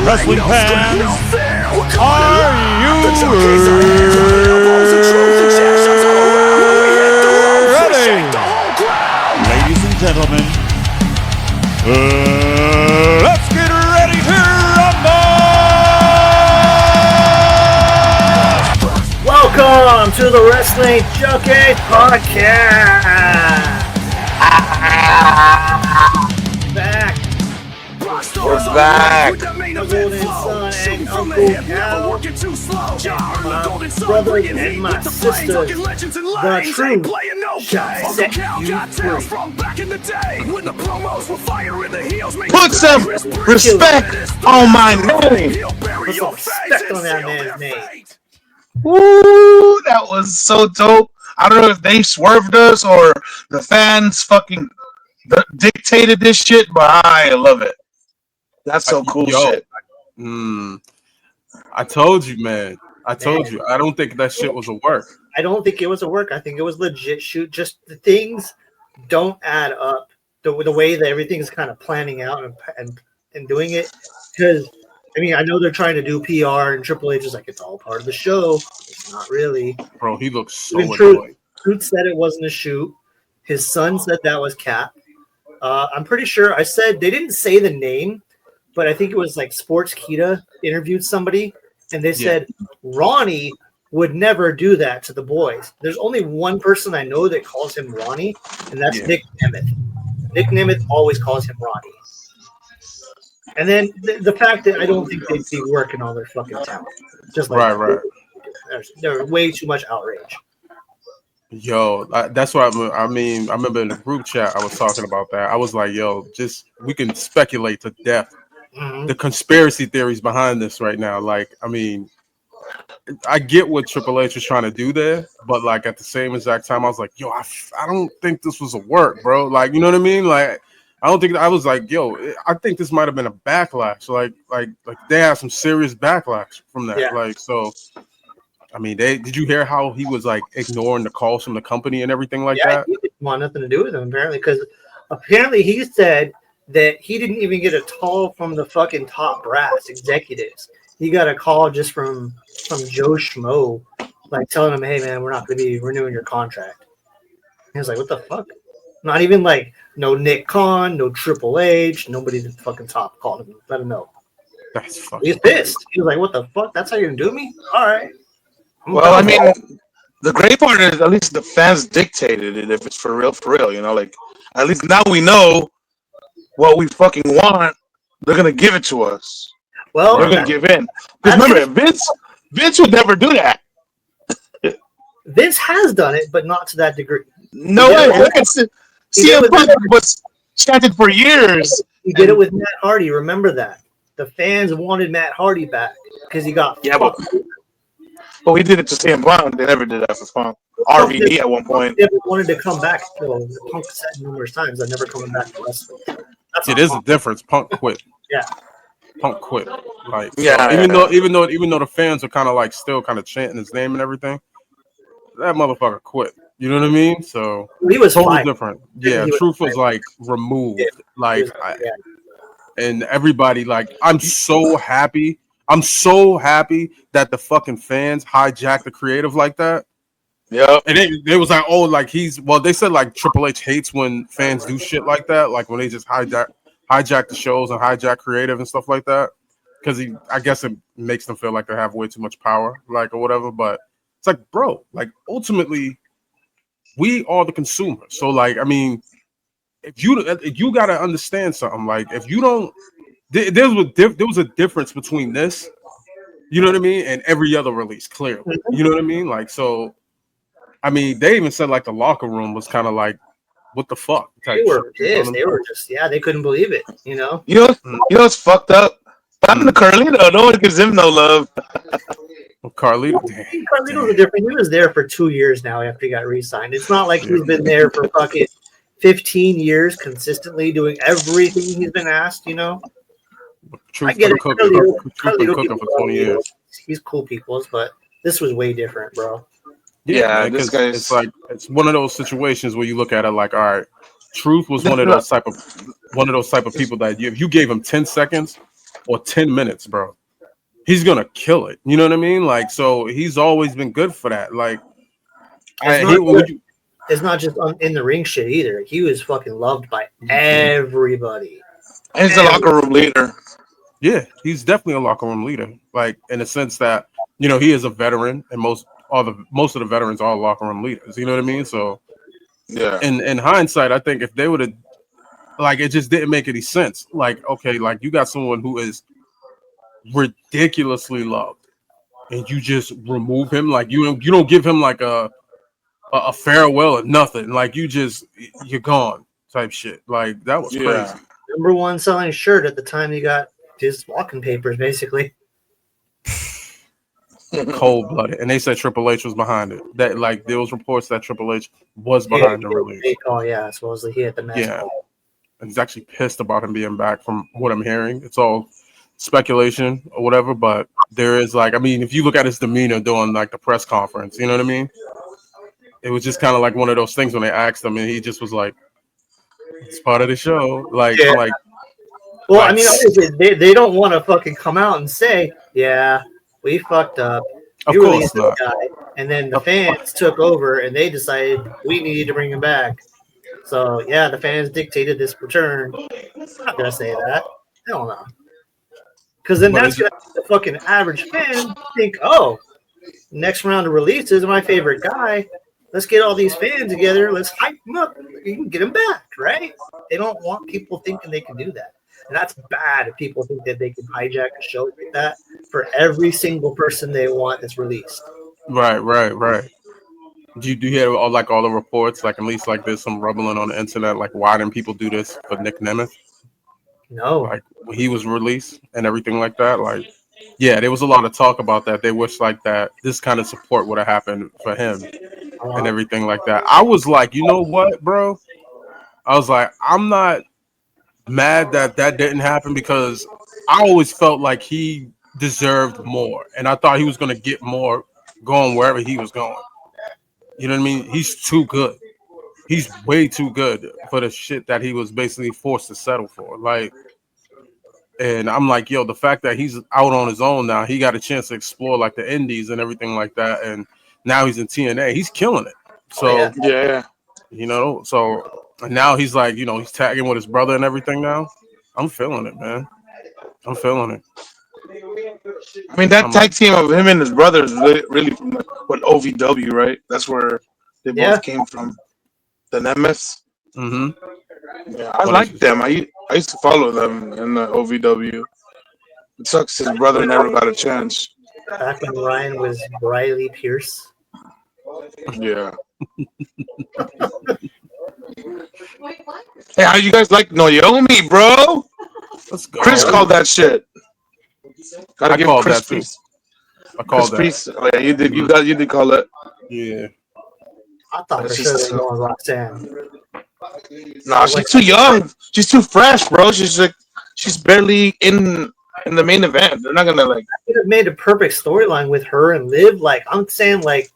Wrestling fans, are you ready? Ladies and gentlemen, let's get ready to rumble! Welcome to the Wrestling Junkeez podcast. Back. We're back. Golden Son and Uncle Cal, my brother and my sister, the truth shall set you free. Put some respect on my name. Put some respect on that man's name. Woo, that was so dope. I don't know if they swerved us or the fans fucking dictated this shit, but I love it. That's so cool shit. I told you, man. I told you. I don't think that shit was a work. I don't think it was a work. I think it was legit shoot. Just the things don't add up. The way that everything's kind of planning out and doing it. Because, I mean, I know they're trying to do PR and Triple H is like, it's all part of the show. It's not really. Bro, he looks so annoying. Truth said it wasn't a shoot. His son said that was Cap. I'm pretty sure I said they didn't say the name, but I think it was like Sports Kita interviewed somebody, and they said Ronnie would never do that to the boys. There's only one person I know that calls him Ronnie, and that's Nick Nemeth. Nick Nemeth always calls him Ronnie. And then the fact that I don't think they'd be working on their fucking talent. Just like right. There's way too much outrage. Yo, that's what I mean. I remember in the group chat I was talking about that. I was like, yo, we can speculate to death. The conspiracy theories behind this right now. Like, I mean, I get what Triple H was trying to do there, but like at the same exact time, I was like, yo, I don't think this was a work, bro. Like, you know what I mean? Like, I don't think I was like, yo, I think this might have been a backlash. Like they had some serious backlash from that. Yeah. Like, so, I mean, did you hear how he was like ignoring the calls from the company and everything like that? He didn't want nothing to do with him apparently, because apparently he said that he didn't even get a call from the fucking top brass executives. He got a call just from Joe Schmo, like telling him, hey man, we're not going to be renewing your contract. He was like, what the fuck? Not even like no Nick Khan, no Triple H, nobody at the fucking top called him. Let him know. That's fucking He's pissed. He was like, what the fuck? That's how you're going to do me? All right. Well, I mean, the great part is at least the fans dictated it if it's for real, you know, like at least now we know what we fucking want. They're gonna give it to us. Well, they're gonna give in. Because remember, Vince would never do that. Vince has done it, but not to that degree. No way. Look at CM Punk was chanted for years. He did it with Matt Hardy. Remember that the fans wanted Matt Hardy back because he got But we did it to CM Punk. They never did that for Punk. RVD at one point. He never wanted to come back. Punk said numerous times, "I'm never coming back to wrestling." It is a difference. Punk quit. Yeah. Punk quit. Like, yeah. Even though the fans are kind of like still kind of chanting his name and everything, that motherfucker quit. You know what I mean? So he was totally different. Yeah, Truth was like removed. And everybody like, I'm so happy that the fucking fans hijacked the creative like that. Yeah. And it was like, oh, like they said like Triple H hates when fans do shit like that, like when they just hijack the shows and hijack creative and stuff like that. Because I guess it makes them feel like they have way too much power, like or whatever. But it's like, bro, like ultimately, we are the consumer. So like, I mean, if you gotta understand something, like if you don't, there was a difference between this, you know what I mean, and every other release, clearly, you know what I mean, like so. I mean, they even said like the locker room was kind of like, what the fuck? They were pissed. They were just they couldn't believe it. You know. You know what's fucked up? What happened to Carlito? No one gives him no love. Carlito's a different. He was there for 2 years now after he got re-signed. It's not like he's been there for fucking 15 years consistently doing everything he's been asked. You know. I get it. Cooking for 20 years. He's cool people's, but this was way different, bro. Yeah, this guy. It's like it's one of those situations where you look at it like, all right, Truth was one of those type of people that if you gave him 10 seconds, or 10 minutes, bro, he's gonna kill it. You know what I mean? Like, so he's always been good for that. Like, it's not just in the ring shit either. He was fucking loved by everybody. And he's a locker room leader. Yeah, he's definitely a locker room leader. Like, in the sense that, you know, he is a veteran, and most of the veterans are locker room leaders. You know what I mean? So, yeah. In hindsight, I think if they would have, like, it just didn't make any sense. Like, okay, like you got someone who is ridiculously loved, and you just remove him. Like, you don't give him like a farewell or nothing. Like, you're gone type shit. Like, that was crazy. Number one selling shirt at the time he got his walking papers, basically. Cold blooded, and they said Triple H was behind it. That, like, there was reports that Triple H was behind the release. Yeah, supposedly he had the match. Yeah, and he's actually pissed about him being back. From what I'm hearing, it's all speculation or whatever. But there is, like, I mean, if you look at his demeanor during like the press conference, you know what I mean? It was just kind of like one of those things when they asked him, and he just was like, "It's part of the show." Like, yeah. like. Well, I mean, obviously, they don't want to fucking come out and say, "Yeah, we fucked up." Of course not. Guy. And then the fans took over, and they decided we needed to bring him back. So yeah, the fans dictated this return. I'm not gonna say that. Hell no. Because then that's gonna make the fucking average fan think, "Oh, next round of releases, my favorite guy. Let's get all these fans together. Let's hype him up. You can get him back, right?" They don't want people thinking they can do that. And that's bad if people think that they can hijack a show like that for every single person they want that's released. Right. Do you hear all the reports? Like, at least like there's some rumbling on the internet. Like, why didn't people do this for Nick Nemeth? No. Like, when he was released and everything like that. Like, yeah, there was a lot of talk about that. They wish like that this kind of support would have happened for him and everything like that. I was like, you know what, bro? I was like, I'm not mad that didn't happen, because I always felt like he deserved more, and I thought he was going to get more going wherever he was going. You know what I mean? He's too good. He's way too good for the shit that he was basically forced to settle for. Like, and I'm like, yo, the fact that he's out on his own now, he got a chance to explore like the indies and everything like that, and now he's in TNA. He's killing it. So you know, so. And now he's like, you know, he's tagging with his brother and everything now. I'm feeling it, man. I'm feeling it. I mean, that tag team of him and his brother is really from what OVW, right? That's where they both came from. The Nemeths. Mm-hmm. Yeah, I like them. I used to follow them in the OVW. It sucks his brother never got a chance. Back when Ryan was Briley Pierce. Yeah. Hey, how you guys like Naomi, bro? Let's go. Chris called that shit. Gotta give Chris that too. Priest. I called that. Priest. Oh yeah, you did. You did call it. Yeah. I thought for sure they were going Roxanne. Nah, she's too young. She's too fresh, bro. She's barely in the main event. They're not gonna like. Could have made a perfect storyline with her and Liv. Like, I'm saying, like,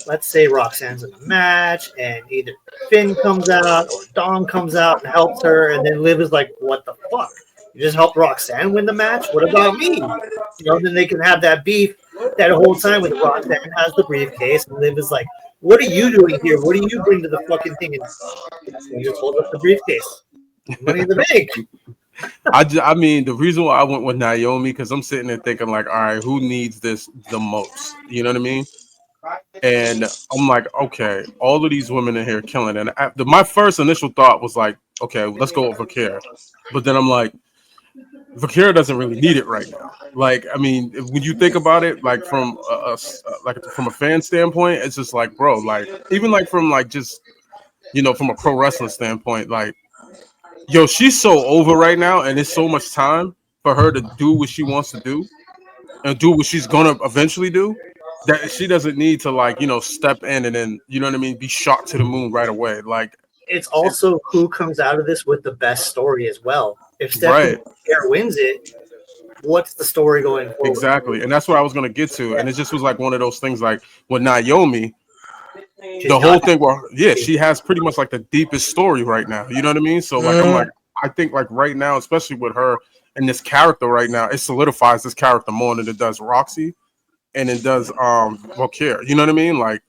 let's say Roxanne's in a match, and either Finn comes out or Dom comes out and helps her, and then Liv is like, "What the fuck? You just helped Roxanne win the match? What about me?" You know, then they can have that beef that whole time with Roxanne has the briefcase, and Liv is like, "What are you doing here? What do you bring to the fucking thing?" And just hold up the briefcase. Money in the bank. I mean, the reason why I went with Naomi, because I'm sitting there thinking like, all right, who needs this the most? You know what I mean? And I'm like, okay, all of these women in here killing it. And my first initial thought was like, okay, let's go with Vakira. But then I'm like, Vakira doesn't really need it right now. Like, I mean, when you think about it, like from a fan standpoint, it's just like, bro, like even like from like just, you know, from a pro wrestling standpoint, like, yo, she's so over right now, and there's so much time for her to do what she wants to do and do what she's gonna eventually do, that she doesn't need to, like, you know, step in and then, you know what I mean, be shot to the moon right away. Like, it's also who comes out of this with the best story as well. If Stephanie wins it, what's the story going forward? Exactly, and that's what I was gonna get to, and it just was like one of those things, like with Naomi. The whole thing, she has pretty much like the deepest story right now. You know what I mean? So like, I'm like, I think like right now, especially with her in this character right now, it solidifies this character more than it does Roxy, and it does Valkyria. You know what I mean? Like,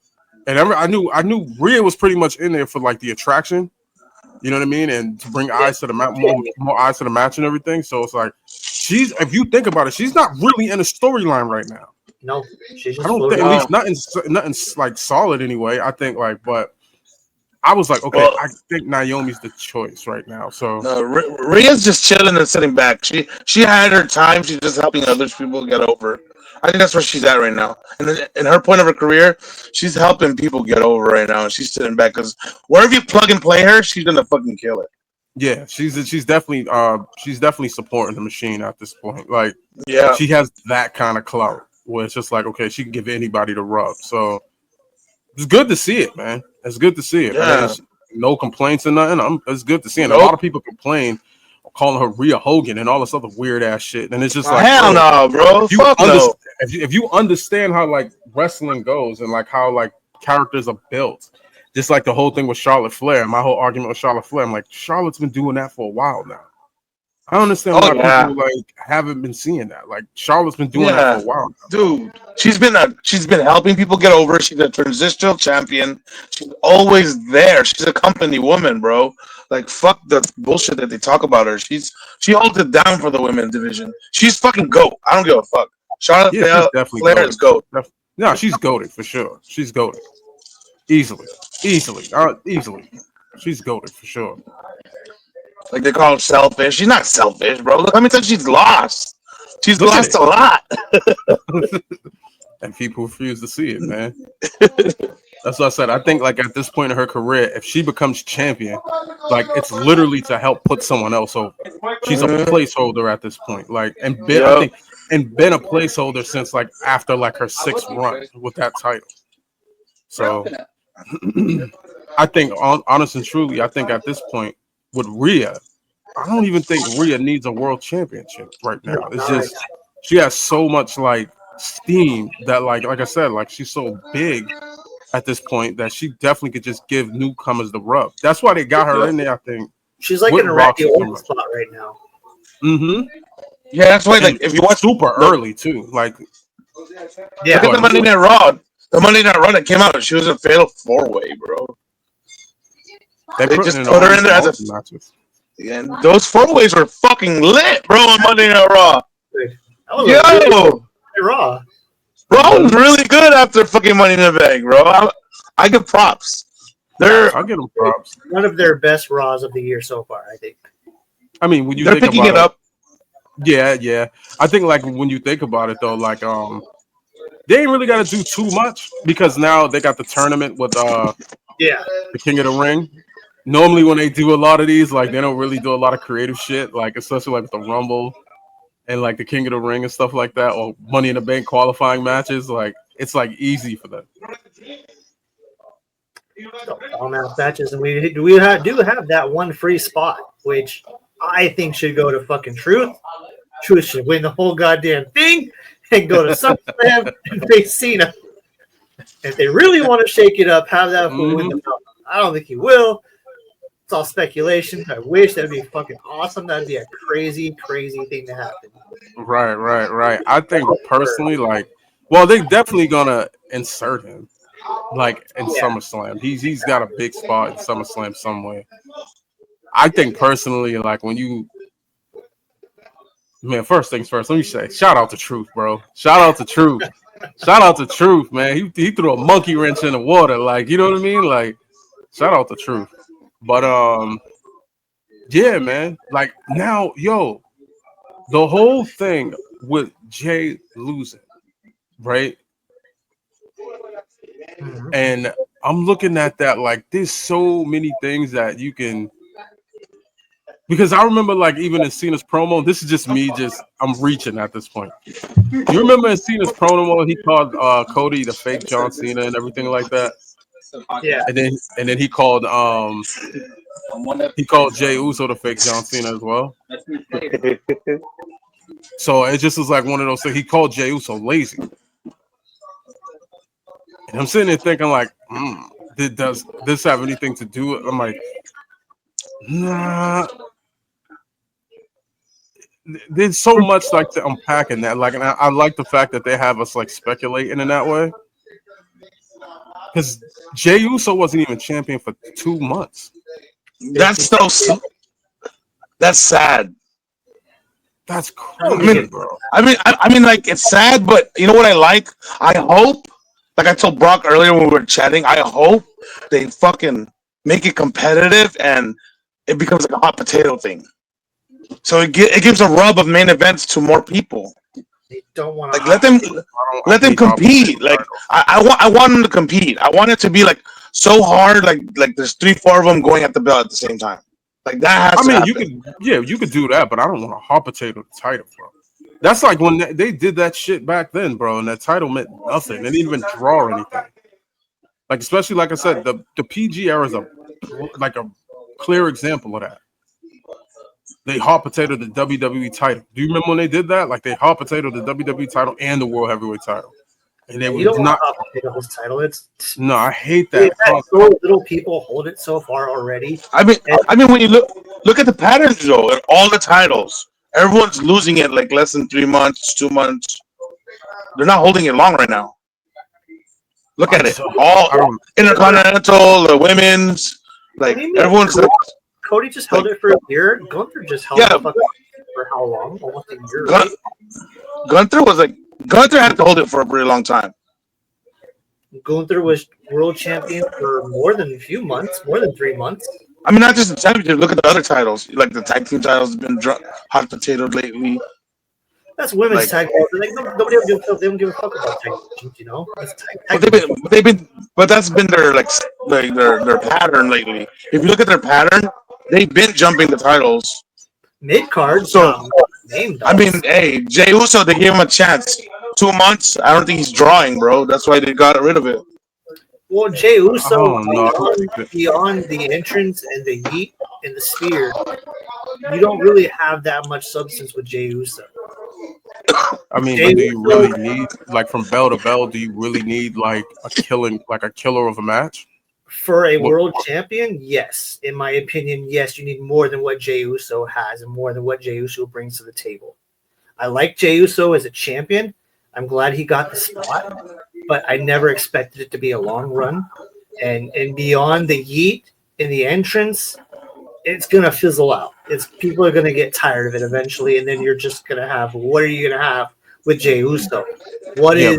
and I knew Rhea was pretty much in there for like the attraction. You know what I mean? And to bring eyes to the match, more eyes to the match and everything. So it's like if you think about it, she's not really in a storyline right now. No, she's just I don't think, at least nothing like solid anyway. I think like, but I was like, okay, I think Naomi's the choice right now. So Rhea's just chilling and sitting back. She had her time. She's just helping other people get over. I think that's where she's at right now. And in her point of her career, she's helping people get over right now. And she's sitting back because wherever you plug and play her, she's gonna fucking kill it. yeah, she's definitely supporting the machine at this point. Like, yeah, she has that kind of clout where it's just like, okay, she can give anybody the rub. So it's good to see it, man. It's good to see it. Yeah. Man. No complaints or nothing. It's good to see it. Nope. A lot of people complain, calling her Rhea Hogan and all this other weird ass shit. And it's just like, hell no, bro. If you understand how like wrestling goes and like how like characters are built, just like the whole thing with Charlotte Flair, my whole argument with Charlotte Flair, I'm like, Charlotte's been doing that for a while now. I don't understand why people like haven't been seeing that. Like Charlotte's been doing that for a while now. Dude. She's been helping people get over. She's a transitional champion. She's always there. She's a company woman, bro. Like fuck the bullshit that they talk about her. She holds it down for the women's division. She's fucking GOAT. I don't give a fuck. Charlotte Flair is GOAT. No, she's goated for sure. She's goated. Easily. She's goated for sure. Like they call her selfish. She's not selfish, bro. Look how many times she's lost. She's lost a lot. And people refuse to see it, man. That's what I said. I think like at this point in her career, if she becomes champion, like it's literally to help put someone else over. She's a placeholder at this point. Like I think been a placeholder since like after like her 6th run with that title. So I think honest and truly, I think at this point with Rhea, I don't even think Rhea needs a world championship right now. It's just she has so much like steam that like I said, like she's so big at this point that she definitely could just give newcomers the rub. That's why they got her in there. I think she's like in a Randy Orton spot right now. Mm-hmm. Yeah, that's why. Like, if you watch super early too, like look at the Monday Night Raw. The Monday Night Raw that came out, she was a fatal 4-way, bro. They just put her in there as a matches. And those 4-ways were fucking lit, bro, on Monday Night Raw. Yo, Raw was really good after fucking Money in the Bank, bro. I give props. I'll give them props. One of their best Raws of the year so far, I think. I mean, when you they're think picking about it up. Yeah. I think like when you think about it though, like they ain't really got to do too much because now they got the tournament with the King of the Ring. Normally when they do a lot of these, like they don't really do a lot of creative shit, like especially like the Rumble and like the King of the Ring and stuff like that, or Money in the Bank qualifying matches. Like it's like easy for them. All matches, and we do have that one free spot, which I think should go to fucking Truth. Truth should win the whole goddamn thing and go to SummerSlam and face Cena. If they really want to shake it up, have that win the belt. I don't think he will. It's all speculation. I wish that'd be fucking awesome. That'd be a crazy, crazy thing to happen. Right. I think personally, like, well, they definitely gonna insert him, like in SummerSlam. He's got a big spot in SummerSlam somewhere. I think personally, like first things first. Let me say, shout out to Truth, bro. Shout out to Truth, man. He threw a monkey wrench in the water, like you know what I mean, like. Shout out to Truth. But yeah, man. Like now, the whole thing with Jey losing, right? And I'm looking at that like there's so many things that you can, because I remember like even in Cena's promo, this is just me, I'm reaching at this point. You remember in Cena's promo he called Cody the fake John Cena and everything like that? Yeah, and then he called Jey Uso the fake John Cena as well. So it just was like one of those things. He called Jey Uso lazy, and I'm sitting there thinking like, does this have anything to do with? I'm like, nah. there's so much like to unpack in that. Like, and I like the fact that they have us like speculating in that way. Because Jey Uso wasn't even champion for 2 months. That's that's sad. That's crazy, bro. I mean, like it's sad, but you know what I like? I hope, like I told Brock earlier when we were chatting, I hope they fucking make it competitive and it becomes like a hot potato thing. So it gives a rub of main events to more people. They don't want to like let them compete. Like I want them to compete. I want it to be like so hard. Like there's 3-4 of them going at the belt at the same time. Like that has to happen. You could do that, but I don't want a hot potato title, bro. That's like when they did that shit back then, bro, and that title meant nothing. It didn't even draw anything. Like, especially like I said, the PG era is a clear example of that. They hot potato the WWE title. Do you remember when they did that? Like they hot potato the WWE title and the World Heavyweight title. And they you was don't not want to hot potato title. No, I hate that. So little people hold it so far already. I mean, when you look at the patterns though, and all the titles, everyone's losing it like less than 3 months, 2 months. They're not holding it long right now. Look at it. All Intercontinental, the women's, like everyone's like. Cody just held it for a year. Gunther just held it for how long? Almost a year. Right? Gunther had to hold it for a pretty long time. Gunther was world champion for more than 3 months. I mean, not just the championship. Look at the other titles. Like the tag team titles have been hot potato lately. That's women's tag team. Like nobody they don't give a fuck about tag teams, you know. But that's been their their pattern lately. If you look at their pattern, they've been jumping the titles. Mid card. So I mean, hey, Jey Uso, they gave him a chance. 2 months. I don't think he's drawing, bro. That's why they got rid of it. Well, Jey Uso, beyond the entrance and the yeet and the spear, you don't really have that much substance with Jey Uso. I mean, but do you really need, like, from bell to bell, do you really need like a killer of a match? For a world champion, yes. In my opinion, yes, you need more than what Jey Uso has and more than what Jey Uso brings to the table. I like Jey Uso as a champion. I'm glad he got the spot, but I never expected it to be a long run. And beyond the yeet in the entrance, it's gonna fizzle out. People are gonna get tired of it eventually, and then you're just gonna have what are you gonna have with Jey Uso? What is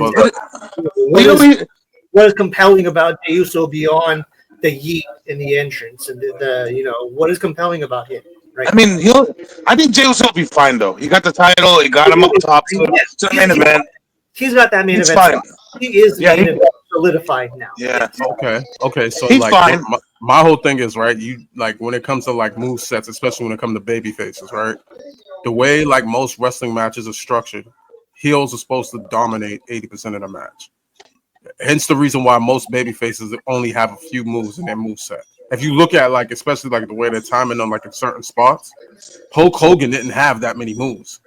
compelling about Jey Uso beyond the yeet in the entrance and what is compelling about him? Right? I mean, I think Jey Uso will be fine though. He got the title. He got him up top to the main event. He's got that main event. Fine. He is main event solidified now. Yeah. Okay. So he's like fine. My whole thing is, right, you like when it comes to like move sets, especially when it comes to baby faces, right? The way like most wrestling matches are structured, heels are supposed to dominate 80% of the match. Hence the reason why most baby faces only have a few moves in their move set. If you look at like, especially like the way they're timing them like in certain spots, Hulk Hogan didn't have that many moves.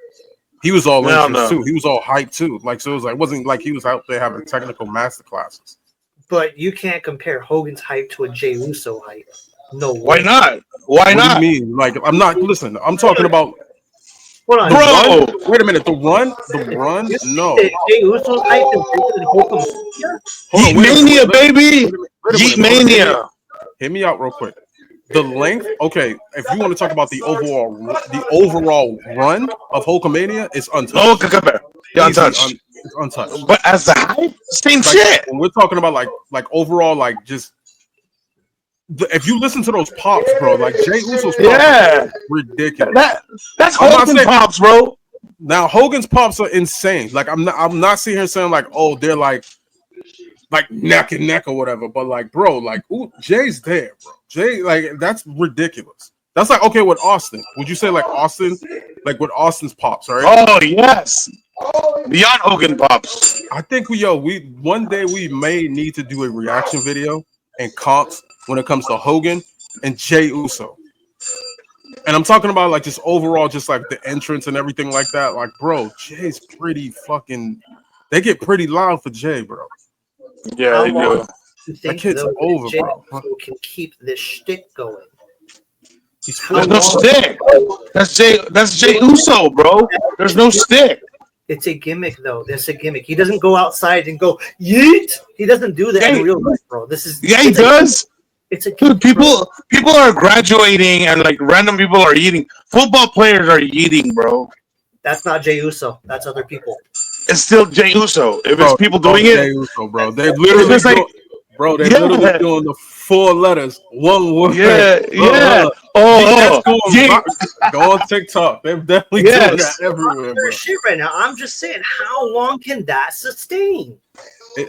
He was all too. He was all hyped too. Like, so it wasn't like he was out there having technical master classes. But you can't compare Hogan's hype to a Jey Uso hype. No way. Why not? What do you mean? Like, I'm not listening. I'm talking about. Hold on, bro. Wait a minute. The run. No. Jey Uso's hype is bigger than Hulkamania. Yeet Mania, baby. Yeet Mania. Hear me out real quick. The length. Okay, if you want to talk about the overall run of Hulkamania, it's untouched. No, compare. Untouched. It's untouched. But as the hype, same shit. When we're talking about like overall, like just if you listen to those pops, bro, like Jey Uso's pops, ridiculous. That's Hogan's pops, bro. Now Hogan's pops are insane. Like I'm not sitting here saying like, oh, they're like neck and neck or whatever, but like, bro, like, ooh, Jay's there, bro. Jey, like, that's ridiculous. That's like, okay, with Austin, would you say like Austin, like with Austin's pops, right? Oh yes, beyond Hogan pops. I think we one day we may need to do a reaction video and comps when it comes to Hogan and Jey Uso. And I'm talking about like just overall, just like the entrance and everything like that. Like, bro, Jay's pretty fucking. They get pretty loud for Jey, bro. Yeah, they do. That kid's over, bro. Can keep this shtick going. There's no stick. That's Jey Uso, bro. There's no stick. It's a gimmick, though. That's a gimmick. He doesn't go outside and go yeet. He doesn't do that in real life, bro. He does. It's a Dude, gimmick, people are graduating and like random people are eating. Football players are eating, bro. That's not Jey Uso. That's other people. It's still Jey Uso. If it's people doing Jey it, Uso, bro. They're literally literally doing the 4 letters, one word. Yeah. Go on TikTok. They're definitely doing that everywhere, bro. Shit right now. I'm just saying, how long can that sustain?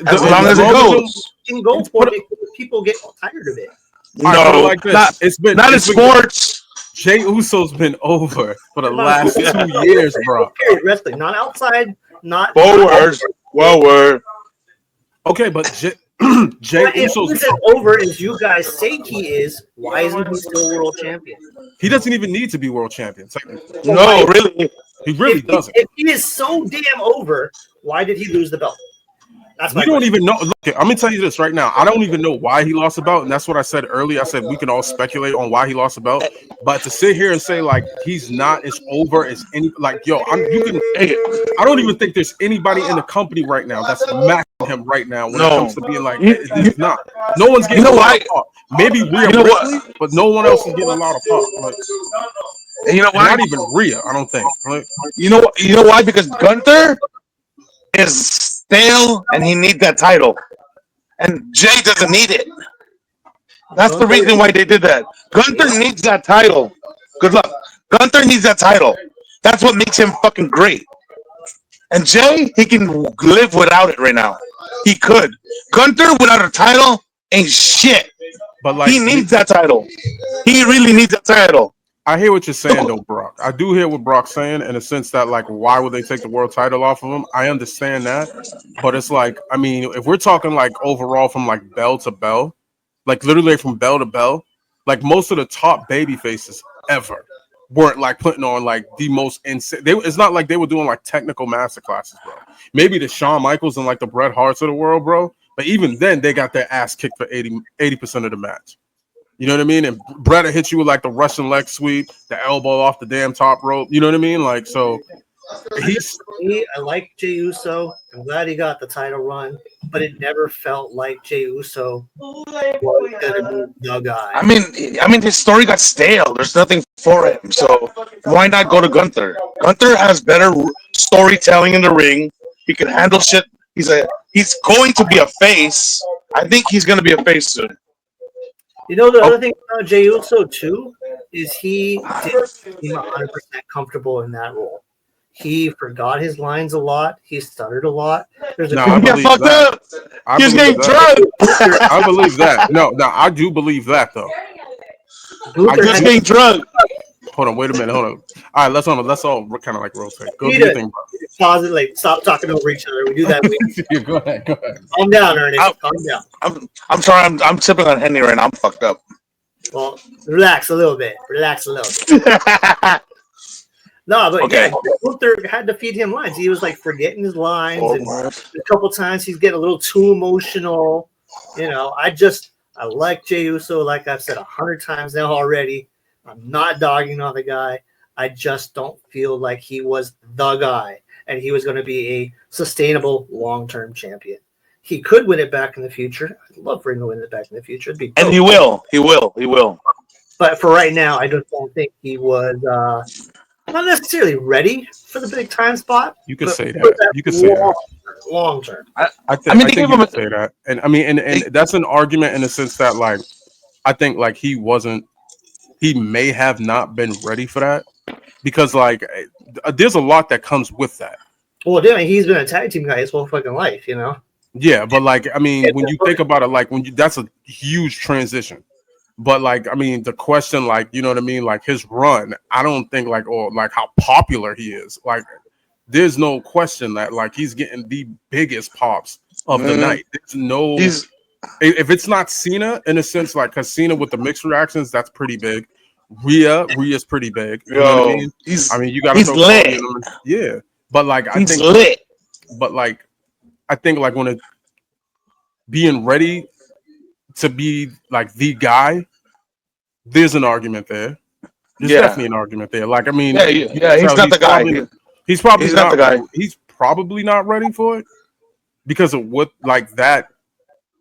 As long as it goes. You can go for it because people get tired of it. No, like this. It's been in sports. Jey Uso's been over for the last 2 years, bro. Wrestling, not outside, not forward. Okay, but Jey Uso's as over as you guys say he is. Why isn't he still world champion? He doesn't even need to be world champion. No, really. He really doesn't. If he is so damn over, why did he lose the belt? We don't even know. Look, I'm gonna tell you this right now. I don't even know why he lost the belt, and that's what I said earlier. I said we can all speculate on why he lost the belt, but to sit here and say like he's not as over as any I don't even think there's anybody in the company right now that's matching him right now when it comes to being like he's not. No one's getting a lot of pop. Maybe Rhea Ripley, but no one else is getting a lot of pop. And you know why? Not even Rhea, I don't think. Right? You know why? Because Gunther is stale and he needs that title. And Jey doesn't need it. That's the reason why they did that. Gunther needs that title. Good luck. Gunther needs that title. That's what makes him fucking great. And Jey, he can live without it right now. He could. Gunther without a title ain't shit. But he needs that title. He really needs that title. I hear what you're saying, though, Brock. I do hear what Brock's saying in a sense that, like, why would they take the world title off of him? I understand that. But it's like, I mean, if we're talking, like, overall from, like, bell to bell, like, literally from bell to bell, like, most of the top baby faces ever weren't, like, putting on, like, the most insane. It's not like they were doing, like, technical master classes, bro. Maybe the Shawn Michaels and, like, the Bret Harts of the world, bro. But even then, they got their ass kicked for 80% of the match. You know what I mean? And Bret hit you with like the Russian leg sweep, the elbow off the damn top rope. You know what I mean? Like, so I like Jey Uso. I'm glad he got the title run, but it never felt like Jey Uso was gonna be the guy. I mean, his story got stale. There's nothing for him. So why not go to Gunther? Gunther has better storytelling in the ring. He can handle shit. He's going to be a face. I think he's going to be a face soon. You know, the other thing about Jey Uso, too, is he didn't seem 100% comfortable in that role. He forgot his lines a lot. He stuttered a lot. There's a I believe that. He's getting drunk. I believe that. No, I do believe that, though. I'm just getting drunk. Hold on, wait a minute. Hold on. All right, let's all kind of like rotate. Go do your thing, bro. Pause it, like stop talking over each other. We do that. Go ahead. Calm down, Ernie. Calm down. I'm sorry. I'm sipping on Henny right now. I'm fucked up. Well, relax a little bit. No, but okay. Yeah, Luther had to feed him lines. He was like forgetting his lines, and a couple times he's getting a little too emotional. You know, I like Jey Uso, like I've said 100 times now already. I'm not dogging on the guy. I just don't feel like he was the guy, and he was going to be a sustainable long-term champion. He could win it back in the future. I'd love for him to win it back in the future. It'd be dope. And he will. He will. But for right now, I just don't think he was not necessarily ready for the big time spot. You could say that. You could say that. Long term. I think you could say that. And I mean, and that's an argument in the sense that, like, I think like he may have not been ready for that because like there's a lot that comes with that. Well, damn, he's been a tag team guy his whole fucking life, you know? Yeah, but like, I mean, when you think about it, like that's a huge transition. But like, I mean, the question, like, you know what I mean? Like his run, I don't think like, or like how popular he is. Like, there's no question that like he's getting the biggest pops of the night. There's no, if it's not Cena in a sense, like, because Cena with the mixed reactions, that's pretty big. Rhea's pretty big. You know what I mean? You got to throw lit. Yeah, but like I think lit. But like I think like when it being ready to be like the guy, there's an argument there. There's Yeah. definitely an argument there. Like, I mean, Yeah. He's so not the guy. He's probably He's not the guy. He's probably not ready for it because of what like that.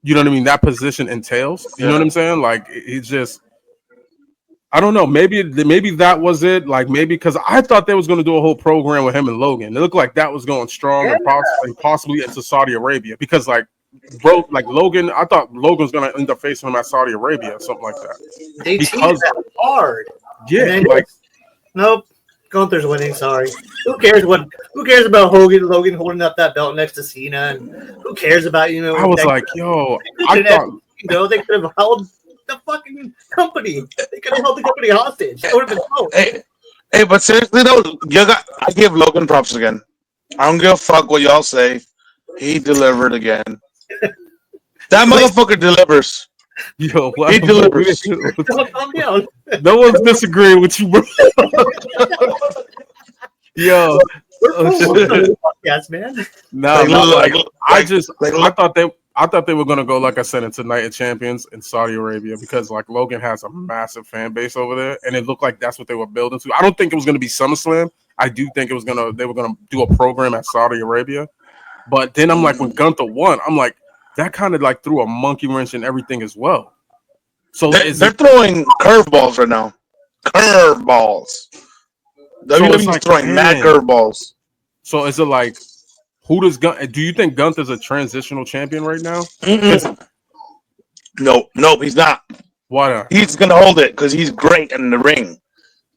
You know what I mean? That position entails. You know what I'm saying? Like, it's just. I don't know. Maybe that was it. Like maybe because I thought they was going to do a whole program with him and Logan. It looked like that was going strong and possibly into Saudi Arabia because like Logan, I thought Logan's going to end up facing him at Saudi Arabia or something like that. They teased that hard. Yeah, like nope. Gunther's winning. Sorry. Who cares about Logan holding up that belt next to Cena? And who cares about I was like, yo, I thought they could have held the fucking company. They could have held the company hostage. That would have been cool. Hey, but seriously though, I give Logan props again. I don't give a fuck what y'all say. He delivered again. That motherfucker delivers. Yo, he delivers. Calm down. No one's disagreeing with you, bro. Yo, yes, man. I thought they were gonna go, like I said, into Night of Champions in Saudi Arabia because like Logan has a massive fan base over there, and it looked like that's what they were building to. I don't think it was gonna be SummerSlam. I do think they were gonna do a program at Saudi Arabia. But then I'm like, when Gunther won, I'm like, that kind of like threw a monkey wrench in everything as well. So they're throwing curveballs right now. Curveballs. WWE's like, throwing mad curveballs. So is it like, who does do you think Gunther's a transitional champion right now? Nope, he's not. Why not? He's gonna hold it because he's great in the ring.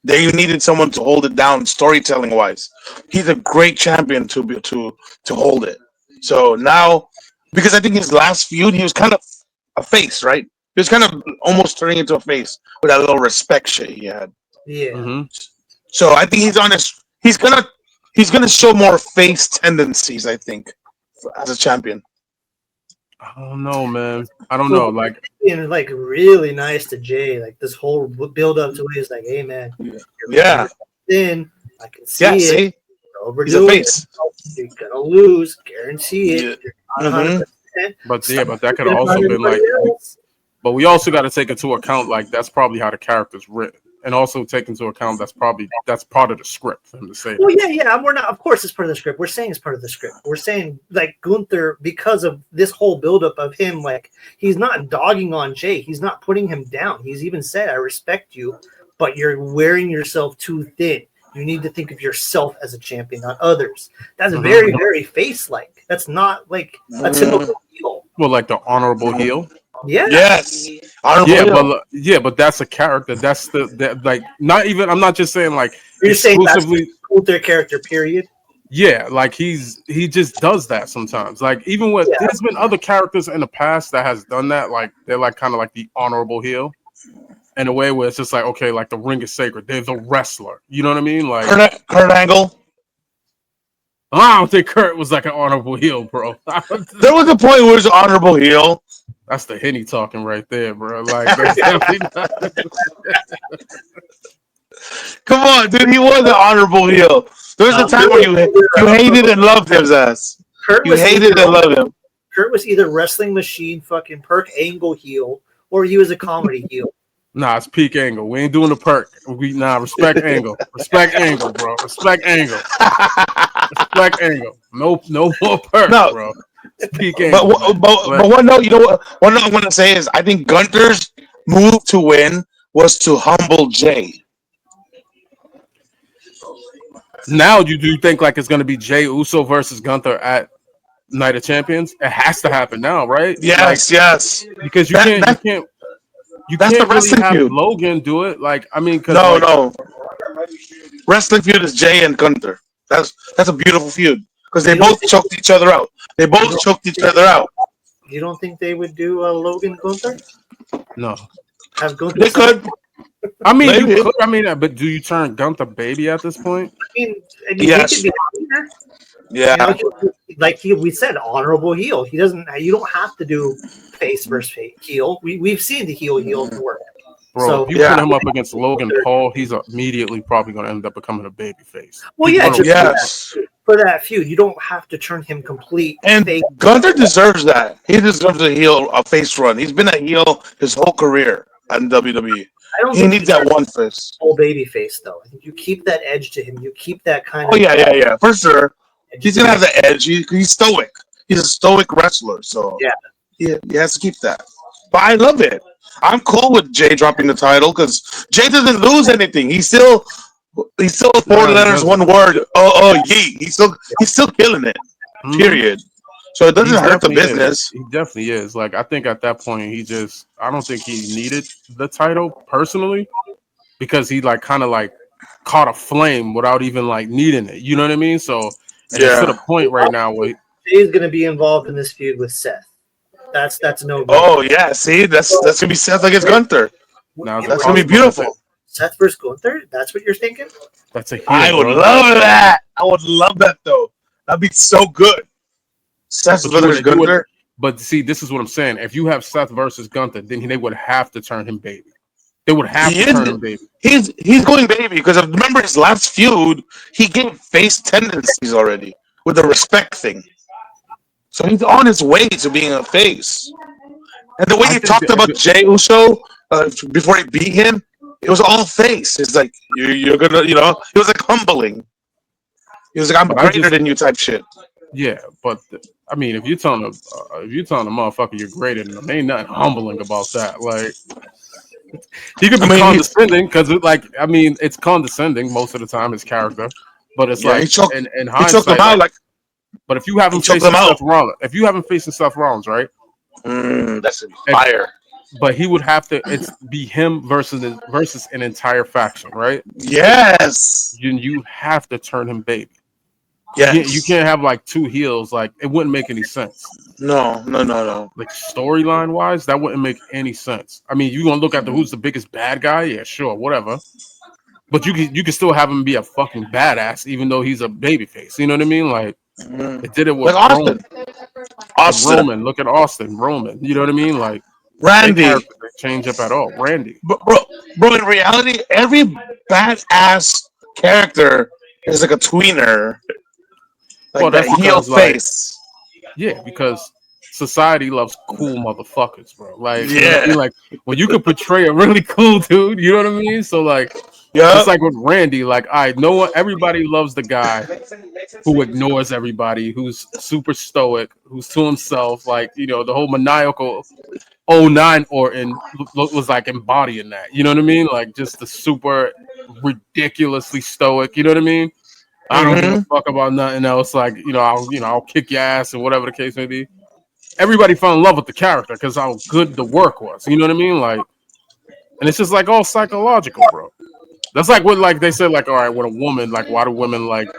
They needed someone to hold it down, storytelling wise. He's a great champion to hold it. So now, because I think his last feud, he was kind of a face, right? He was kind of almost turning into a face with that little respect shit he had. Yeah. Mm-hmm. So I think he's gonna show more face tendencies, I think, as a champion. I don't know, man. I don't know. Like, being like really nice to Jey, like this whole build up to it is like, hey man, yeah. Then I can see it. See? He's a face. You're gonna lose, guarantee it. Mm-hmm. But that could have also been like. But we also got to take into account like that's probably how the character's written. And also take into account that's part of the script for him to say. Well, yeah. We're not. Of course, it's part of the script. We're saying it's part of the script. We're saying like Gunther, because of this whole buildup of him, like he's not dogging on Jey. He's not putting him down. He's even said, "I respect you, but you're wearing yourself too thin. You need to think of yourself as a champion, not others." That's very, very face-like. That's not like a typical heel. Well, like the honorable heel. Yeah. Yes. But that's a character. That's like not even. I'm not just saying like you're saying that's their character. Period. Yeah, like he just does that sometimes. Like even with there's been other characters in the past that has done that. Like they're like kind of like the honorable heel in a way where it's just like okay, like the ring is sacred. They're the wrestler. You know what I mean? Like Kurt Angle. I don't think Kurt was like an honorable heel, bro. There was a point where it was an honorable heel. That's the Henny talking right there, bro. Like, that's definitely not. Come on, dude. He was an honorable heel. There was a time where you hated and loved his ass. You hated and loved him. Kurt was either wrestling machine, fucking Perk Angle heel, or he was a comedy heel. Nah, it's peak Angle. We ain't doing the Perk. Respect Angle. Respect Angle, bro. Respect Angle. Respect Angle. No more Perk, bro. But one note, you know what? One note I'm going to say is I think Gunther's move to win was to humble Jey. Now, you do think like it's going to be Jey Uso versus Gunther at Night of Champions? It has to happen now, right? Yes, yes. Because you can't really have feud. Logan do it. Like, I mean, no. Wrestling feud is Jey and Gunther. That's a beautiful feud because they both choked each other out. You don't think they would do Logan Gunther? No. Have Gunther? They could. I mean, you could. I mean, but do you turn Gunther baby at this point? I mean yes. Yeah. Like we said, honorable heel. He doesn't. You don't have to do face versus heel. We've seen the heel work. Bro, so, if you put him up against Logan Paul, he's immediately probably going to end up becoming a baby face. Well, for that feud, you don't have to turn him complete. And Gunther deserves that. He deserves a face run. He's been a heel his whole career. in WWE. I don't He think needs that one first. Full baby face though. I think you keep that edge to him. You keep that kind of. Oh yeah, for sure. He's gonna have the edge. He's stoic. He's a stoic wrestler, so yeah, he has to keep that. But I love it. I'm cool with Jay dropping the title because Jay doesn't lose anything. He's still 4 letters, one word. Yee. He's still killing it. Period. So it doesn't hurt the business. He definitely is. Like I think at that point I don't think he needed the title personally because he like kind of like caught a flame without even like needing it. You know what I mean? So it's to the point right now where Jay's gonna be involved in this feud with Seth. That's no good. Oh yeah, see, that's gonna be Seth against Gunther. Now that's gonna be beautiful. Seth versus Gunther? That's what you're thinking? That's a heel, I would love that. I would love that though. That'd be so good. Seth versus Gunther. But see, this is what I'm saying. If you have Seth versus Gunther, then they would have to turn him baby. They would have to turn him baby. He's going baby because remember his last feud, he gave face tendencies already with the respect thing. So he's on his way to being a face. And the way he talked about Jey Uso before he beat him, it was all face. It's like you're gonna, it was like humbling. He was like, I'm greater than you type shit. Yeah, but I mean, if you're telling a motherfucker you're greater than them, ain't nothing humbling about that. Like he could be condescending because it's condescending most of the time, his character. But it's like in hindsight, he choked him out like. But if you haven't facing Seth Rollins, right? That's fire. But he would have to. It's be him versus an entire faction, right? Yes. You have to turn him baby. Yes. You can't have like two heels. Like it wouldn't make any sense. No. Like storyline wise, that wouldn't make any sense. I mean, you gonna look at who's the biggest bad guy? Yeah, sure, whatever. But you can still have him be a fucking badass, even though he's a babyface. You know what I mean? Like. It did it with like Austin. Roman. Look at Austin. Roman. You know what I mean? Like Randy. They change up at all. Randy. But bro, in reality, every badass character is like a tweener. Like that's that heel face. Yeah, because society loves cool motherfuckers, bro. Like, you know what I mean? Like when you could portray a really cool dude, you know what I mean? So like it's like with Randy, like everybody loves the guy who ignores everybody, who's super stoic, who's to himself, like, the whole maniacal 09 Orton was like embodying that. You know what I mean? Like just the super ridiculously stoic, you know what I mean? I don't give a fuck about nothing else. Like, I'll kick your ass and whatever the case may be. Everybody fell in love with the character because how good the work was. You know what I mean? Like, and it's just like all psychological, bro. That's like what, like they said, like, all right, when a woman, like, why do women like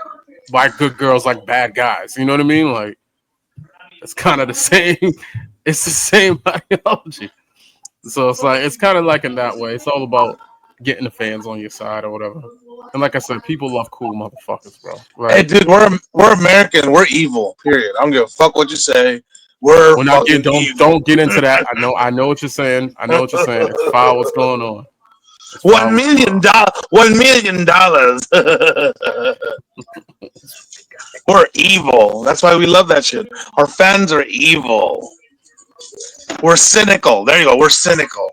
good girls like bad guys? You know what I mean? Like, it's kind of the same. It's the same ideology. So it's like, it's kind of like in that way. It's all about getting the fans on your side or whatever. And like I said, people love cool motherfuckers, bro. Like, hey, dude, we're American. We're evil. Period. I don't give a fuck what you say. We're not don't get into that. I know what you're saying. It's foul. What's going on? $1 million. $1 million. We're evil. That's why we love that shit. Our fans are evil. We're cynical. There you go. We're cynical.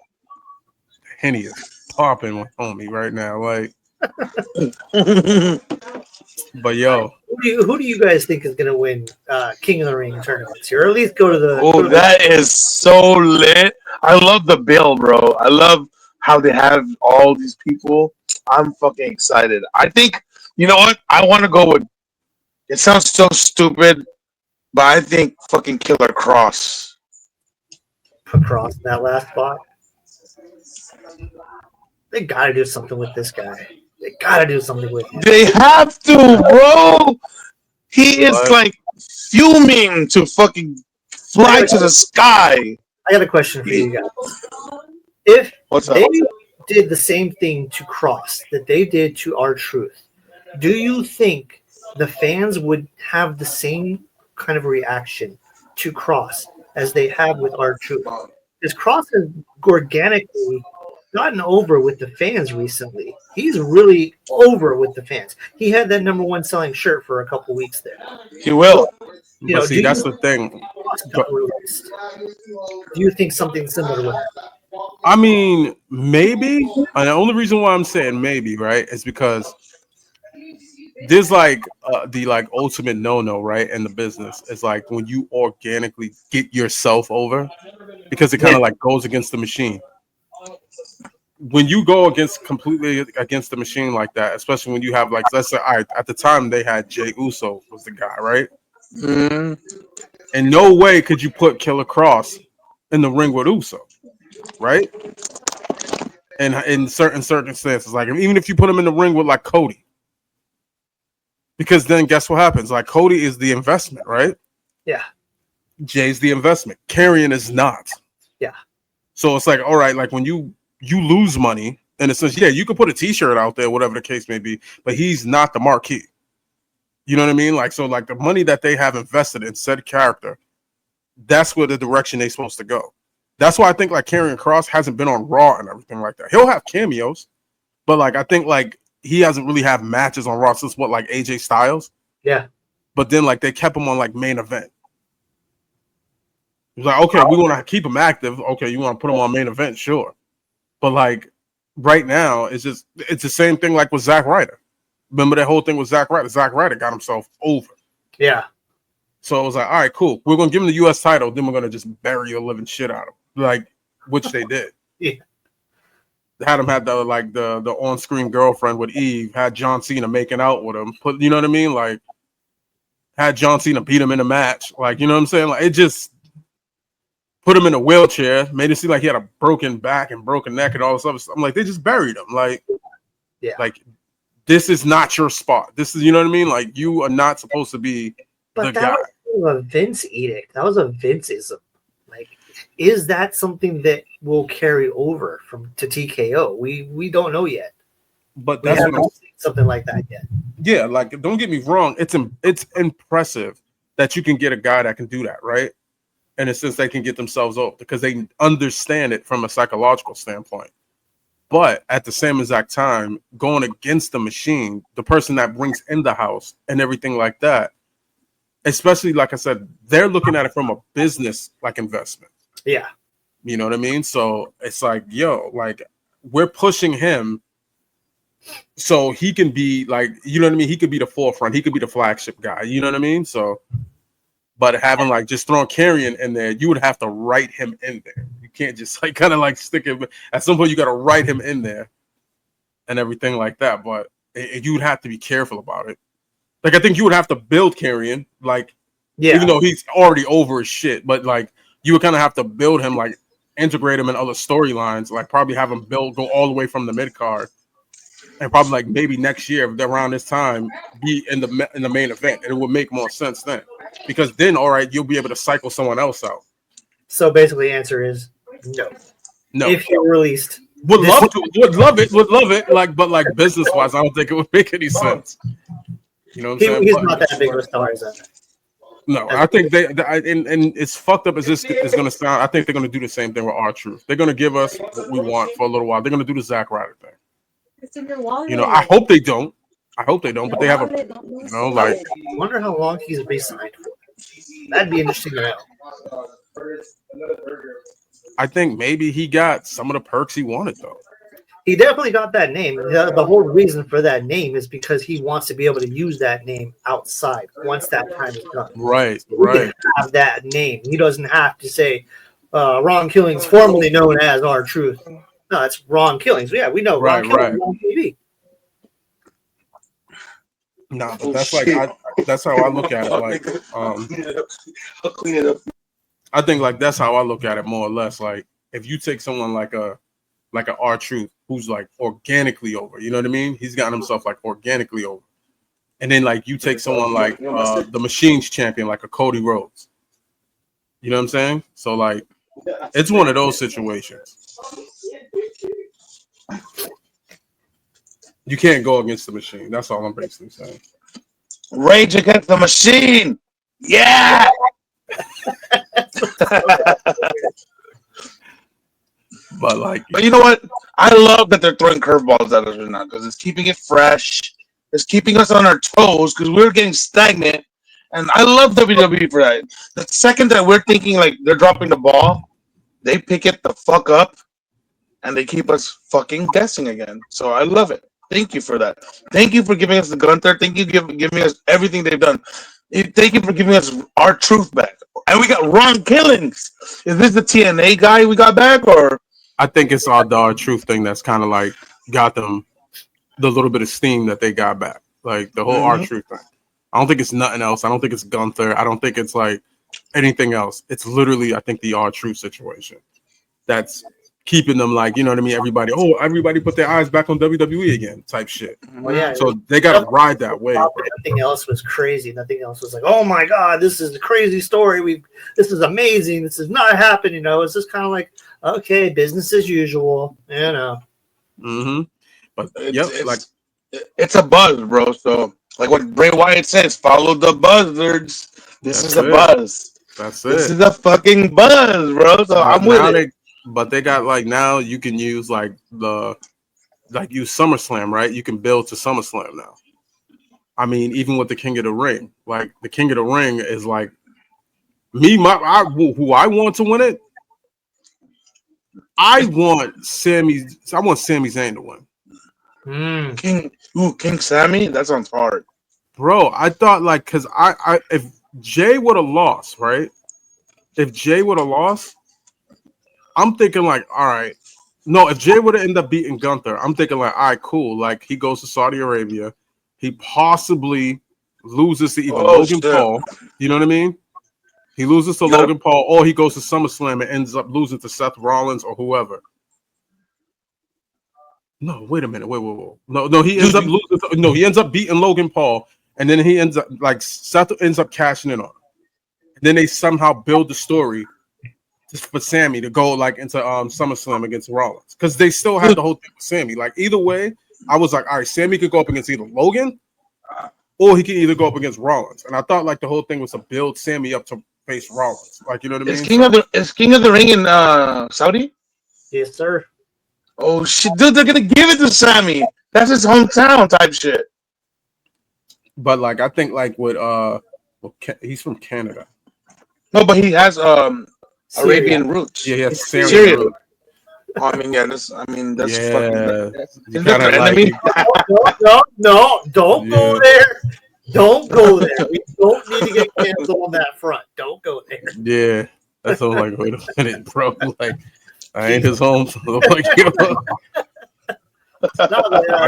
Henny is popping on me right now. Like, but yo, who do you guys think is gonna win King of the Ring tournaments? Or at least go to the. Oh, that is so lit! I love the bill, bro. I love how they have all these people. I'm fucking excited. I think, you know what? I want to go with. It sounds so stupid, but I think fucking Killer Kross. Across that last spot. They gotta do something with this guy. They gotta do something with him. They have to, bro. He is like fuming to fucking fly to the sky. I got a question for you guys. If they did the same thing to Kross that they did to R-Truth, do you think the fans would have the same kind of reaction to Kross as they have with R-Truth? Because Kross has organically gotten over with the fans recently. He's really over with the fans. He had that number one selling shirt for a couple weeks there. He will. You know, see, that's the thing. Do you think something similar would happen? I mean, maybe. And the only reason why I'm saying maybe, right, is because there's like the like ultimate no, right, in the business is like when you organically get yourself over because it kind of like goes against the machine. When you go completely against the machine like that, especially when you have like, let's say, at the time they had Jey Uso was the guy, right? Mm. In no way could you put Killer Cross in the ring with Uso, right? And in certain circumstances, like even if you put him in the ring with like Cody, because then guess what happens? Like Cody is the investment, right? Yeah. Jay's the investment. Karrion is not. Yeah. So it's like, all right, like when you lose money, in a sense, yeah, you could put a T-shirt out there, whatever the case may be, but he's not the marquee. You know what I mean? Like, so like the money that they have invested in said character, that's where the direction they're supposed to go. That's why I think like Karrion Kross hasn't been on Raw and everything like that. He'll have cameos, but like I think like he hasn't really had matches on Raw since what, like AJ Styles? Yeah. But then like they kept him on like main event. He's like, okay, we want to keep him active. Okay, you want to put him on main event, sure. But like right now, it's the same thing like with Zack Ryder. Remember that whole thing with Zack Ryder? Zack Ryder got himself over. Yeah. So it was like, all right, cool. We're gonna give him the US title, then we're gonna just bury the living shit out of him. Like, which they did. Yeah. They had him had the on-screen girlfriend with Eve, had John Cena making out with him. You know what I mean? Like, had John Cena beat him in a match. Like, you know what I'm saying? Like, it just put him in a wheelchair, made it seem like he had a broken back and broken neck and all this other stuff. I'm like, they just buried him. Like, yeah, like this is not your spot. This is, you know what I mean? Like, you are not supposed to be the guy. Was a Vince edict. That was a Vinceism. Like, is that something that will carry over to TKO? We don't know yet. But that's something like that yet. Yeah, like don't get me wrong. It's impressive that you can get a guy that can do that, right? And it's since they can get themselves over because they understand it from a psychological standpoint. But at the same exact time, going against the machine, the person that brings in the house and everything like that, especially like I said, they're looking at it from a business like investment. Yeah. You know what I mean? So it's like, yo, like we're pushing him so he can be like, you know what I mean? He could be the forefront. He could be the flagship guy. You know what I mean? So, but having like just throwing Karrion in there, you would have to write him in there. You can't just like kind of like stick it. At some point, you got to write him in there and everything like that. But you would have to be careful about it. Like, I think you would have to build Karrion, like, yeah, even though he's already over his shit, but like, you would kind of have to build him, like, integrate him in other storylines, like, probably have him go all the way from the mid card, and probably like maybe next year around this time be in the main event, and it would make more sense then, because then, all right, you'll be able to cycle someone else out. So basically, the answer is no. If you're released, would love it, like, but like business wise, I don't think it would make any sense. You know what I'm saying? He's not that big of a star as that. No, I think and it's fucked up as this is going to sound. I think they're going to do the same thing with R-Truth. They're going to give us what we want for a little while. They're going to do the Zack Ryder thing. It's in your wallet. You know, I hope they don't. But they have a, you know, like. I wonder how long he's re-signed for. That'd be interesting to know. I think maybe he got some of the perks he wanted, though. He definitely got that name. The whole reason for that name is because he wants to be able to use that name outside once that time is done. Right. He can have that name. He doesn't have to say Ron Killings, formerly known as R-Truth. No, it's Ron Killings. Yeah, we know Ron Killings on TV. No, but that's like that's how I look at it. Like, I'll clean it up. I think like that's how I look at it more or less. Like, if you take someone like a R-Truth who's like organically over, you know what I mean? He's gotten himself like organically over. And then like you take someone like the Machines champion, like a Cody Rhodes. You know what I'm saying? So like it's one of those situations. You can't go against the Machine. That's all I'm basically saying. Rage against the Machine. Yeah. But you know what? I love that they're throwing curveballs at us right now because it's keeping it fresh. It's keeping us on our toes because we're getting stagnant. And I love WWE for that. The second that we're thinking like they're dropping the ball, they pick it the fuck up and they keep us fucking guessing again. So I love it. Thank you for that. Thank you for giving us the Gunther. Thank you for giving us everything they've done. Thank you for giving us our truth back. And we got Ron Killings. Is this the TNA guy we got back, or? I think it's all the truth thing that's kind of like got them the little bit of steam that they got back. Like the whole R-Truth thing. I don't think it's nothing else. I don't think it's Gunther. I don't think it's like anything else. It's literally, I think, the R-Truth situation that's keeping them like, you know what I mean? Everybody put their eyes back on WWE again type shit. Well, yeah, so they got to ride that wave. Nothing else was crazy. Nothing else was like, oh my God, this is a crazy story. This is amazing. This is not happening. You know, it's just kind of like, okay, business as usual. You know. Mm-hmm. But it's a buzz, bro. So like what Bray Wyatt says, follow the buzzards. This is a buzz. That's it. This is a fucking buzz, bro. So I'm with it. But they got like now you can use use SummerSlam, right? You can build to SummerSlam now. I mean, even with the King of the Ring, like the King of the Ring is like me, who I want to win it. I want Sami Zayn to win. King Sammy? That sounds hard. Bro, I thought like because I if Jey would have lost, right? If Jey would have lost, I'm thinking like, all right. No, if Jey would have ended up beating Gunther, I'm thinking like, all right, cool. Like he goes to Saudi Arabia, he possibly loses to either Logan Paul. You know what I mean? He loses to Logan Paul, or he goes to SummerSlam and ends up losing to Seth Rollins or whoever. No, wait a minute. Wait. No, he ends up losing. He ends up beating Logan Paul, and then he ends up like Seth ends up cashing in on him. And then they somehow build the story just for Sammy to go like into SummerSlam against Rollins because they still had the whole thing with Sammy. Like either way, I was like, all right, Sammy could go up against either Logan, or he could either go up against Rollins. And I thought like the whole thing was to build Sammy up to face Rollins. Like you know what I mean? Is King of the Ring in Saudi? Yes, sir. Oh shit, dude! They're gonna give it to Sammy. That's his hometown type shit. But like, I think like with he's from Canada. No, but he has Arabian roots. Yeah, he has Syria. roots. I mean, that's fucking. No, don't go there. Don't go there. We don't need to get canceled on that front. Don't go there. Yeah, that's all. Like, wait a minute, bro. Like, I ain't his home. So like,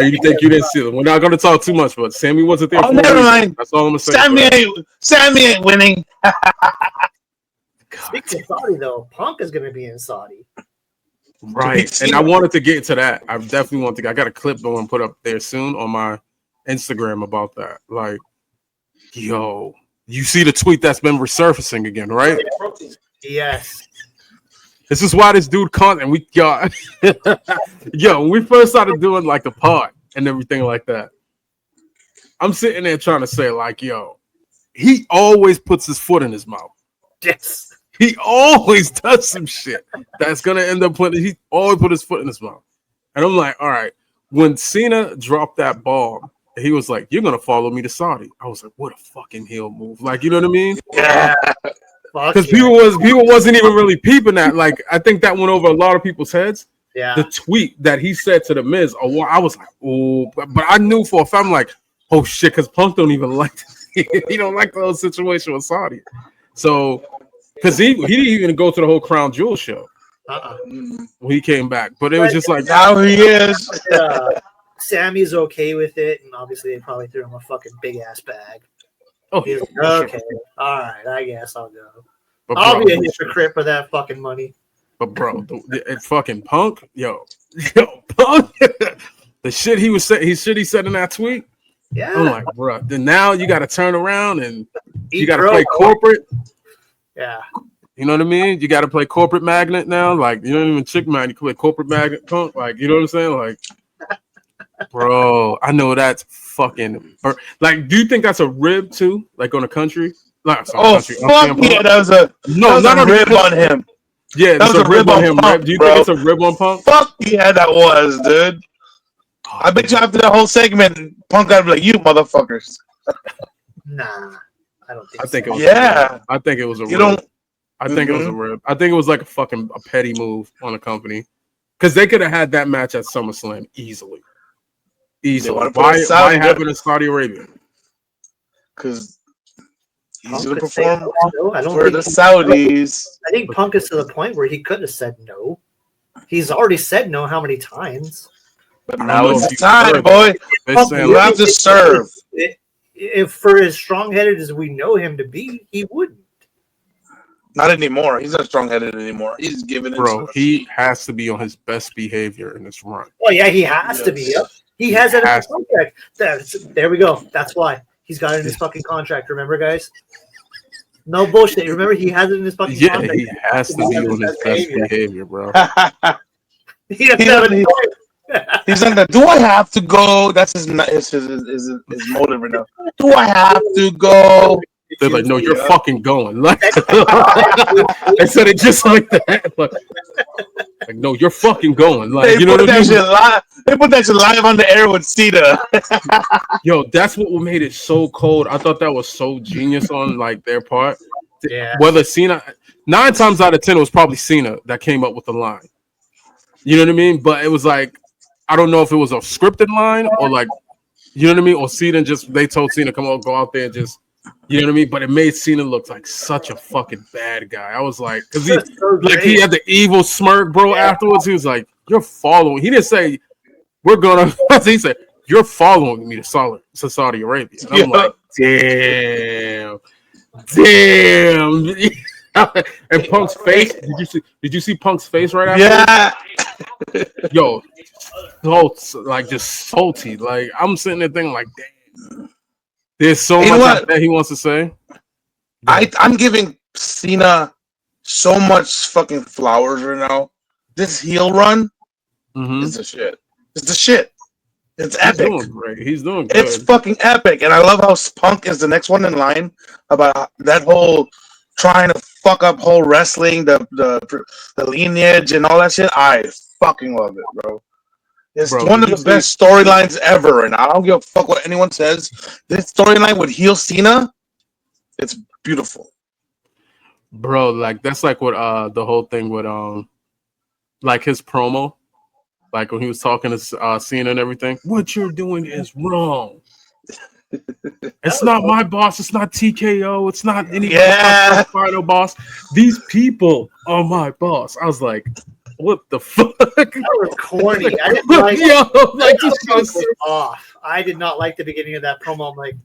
you think you didn't see it? We're not going to talk too much, but Sammy wasn't there. Oh, never mind. That's all I'm gonna say. Sammy ain't winning. Speaking of Saudi, though, Punk is going to be in Saudi. Right, and I wanted to get to that. I definitely want to. I got a clip I'm gonna put up there soon on my Instagram about that. Like, yo, you see the tweet that's been resurfacing again, right? Yes. This is why this dude can't. And we got, yo, when we first started doing like the pod and everything like that, I'm sitting there trying to say like, yo, he always puts his foot in his mouth. Yes. He always does some shit that's gonna end up putting. He always put his foot in his mouth, and I'm like, all right. When Cena dropped that bomb, he was like, "You're gonna follow me to Saudi." I was like, "What a fucking heel move!" Like, you know what I mean? Yeah. Because people wasn't even really peeping that. Like, I think that went over a lot of people's heads. Yeah. The tweet that he said to the Miz, I was like, "Oh," but I knew for a fact, I'm like, "Oh shit," because Punk don't even like he don't like the whole situation with Saudi. So. Because he didn't even go to the whole Crown Jewel show when he came back. But it was just like, now he is. Sammy's okay with it. And obviously, they probably threw him a fucking big ass bag. Oh, he's like, okay. Sure. All right. I guess I'll go. But I'll be a hypocrite for that fucking money. But, bro, it's fucking Punk. Yo, Punk. The shit he said in that tweet. Yeah. I'm like, bro. Then now you got to turn around and you got to play corporate. Yeah. You know what I mean? You got to play corporate magnet now. Like, you don't even chick man. You play corporate magnet Punk. Like, you know what I'm saying? Like, bro, I know that's fucking. Like, do you think that's a rib too? Like on a country? Like, country. Fuck yeah, that was a rib on him. Yeah, that's a rib on him. Punk, do you think it's a rib on Punk? Fuck yeah, that was, dude. I bet you after that whole segment, Punk got to be like, "You motherfuckers." Nah. I don't think. I think so. it was. Yeah, I think it was a rib. I think it was a rib. I think it was like a petty move on a company. Because they could have had that match at SummerSlam easily. wanna put Why Saudi have it in Saudi Arabia? Because he's Punk going to could say perform no. I don't for think the Saudis. I think Punk is to the point where he could have said no. He's already said no how many times? But I don't now know it's if the you time, heard boy. They're Punk saying, You like, have to serve. If for as strong-headed as we know him to be, he wouldn't. Not anymore. He's not strong-headed anymore. He's giving it. bro, he has to be on his best behavior in this run. Oh yeah, he has to be. Yep. He has it in his has contract. There we go. That's why he's got it in his fucking contract. Remember, guys? No bullshit. Remember, he has it in his fucking Yeah, contract. he has to be on his best behavior, bro. He doesn't have a choice. He's like, do I have to go? That's his motive right now. Do I have to go? They're like, no, you're fucking going. Like, they said it just like that. Like, no, you're fucking going. Like, They you know put what I that mean? shit live. They put that shit live on the air with Cena. Yo, that's what made it so cold. I thought that was so genius on like their part. Yeah. Whether Cena, 9 times out of 10, it was probably Cena that came up with the line. You know what I mean? But it was like, I don't know if it was a scripted line or like, you know what I mean? Or Cena they told Cena, come on, go out there and just, you know what I mean? But it made Cena look like such a fucking bad guy. I was like, because he had the evil smirk, bro. Yeah. Afterwards, he was like, "You're following." He didn't say, "We're gonna." He said, "You're following me to Saudi Arabia." And I'm like, damn. And Punk's face. Did you see Punk's face right after? Yeah. Yo, like just salty. Like I'm sitting there thinking, like, damn. There's so much that he wants to say. I'm giving Cena so much fucking flowers right now. This heel run is the shit. It's the shit. It's epic. He's doing great. He's doing good. It's fucking epic. And I love how Punk is the next one in line about that whole trying to fuck up whole wrestling, the lineage and all that shit. I fucking love it, bro. It's one of the best storylines ever, and I don't give a fuck what anyone says. This storyline with heel Cena, it's beautiful, bro. Like that's like what the whole thing with like his promo, like when he was talking to Cena and everything. What you're doing is wrong. It's not my boss. It's not TKO. It's not any final boss. These people are my boss. I was like, what the fuck? That was corny. I didn't like it. Was off. I did not like the beginning of that promo. I'm like,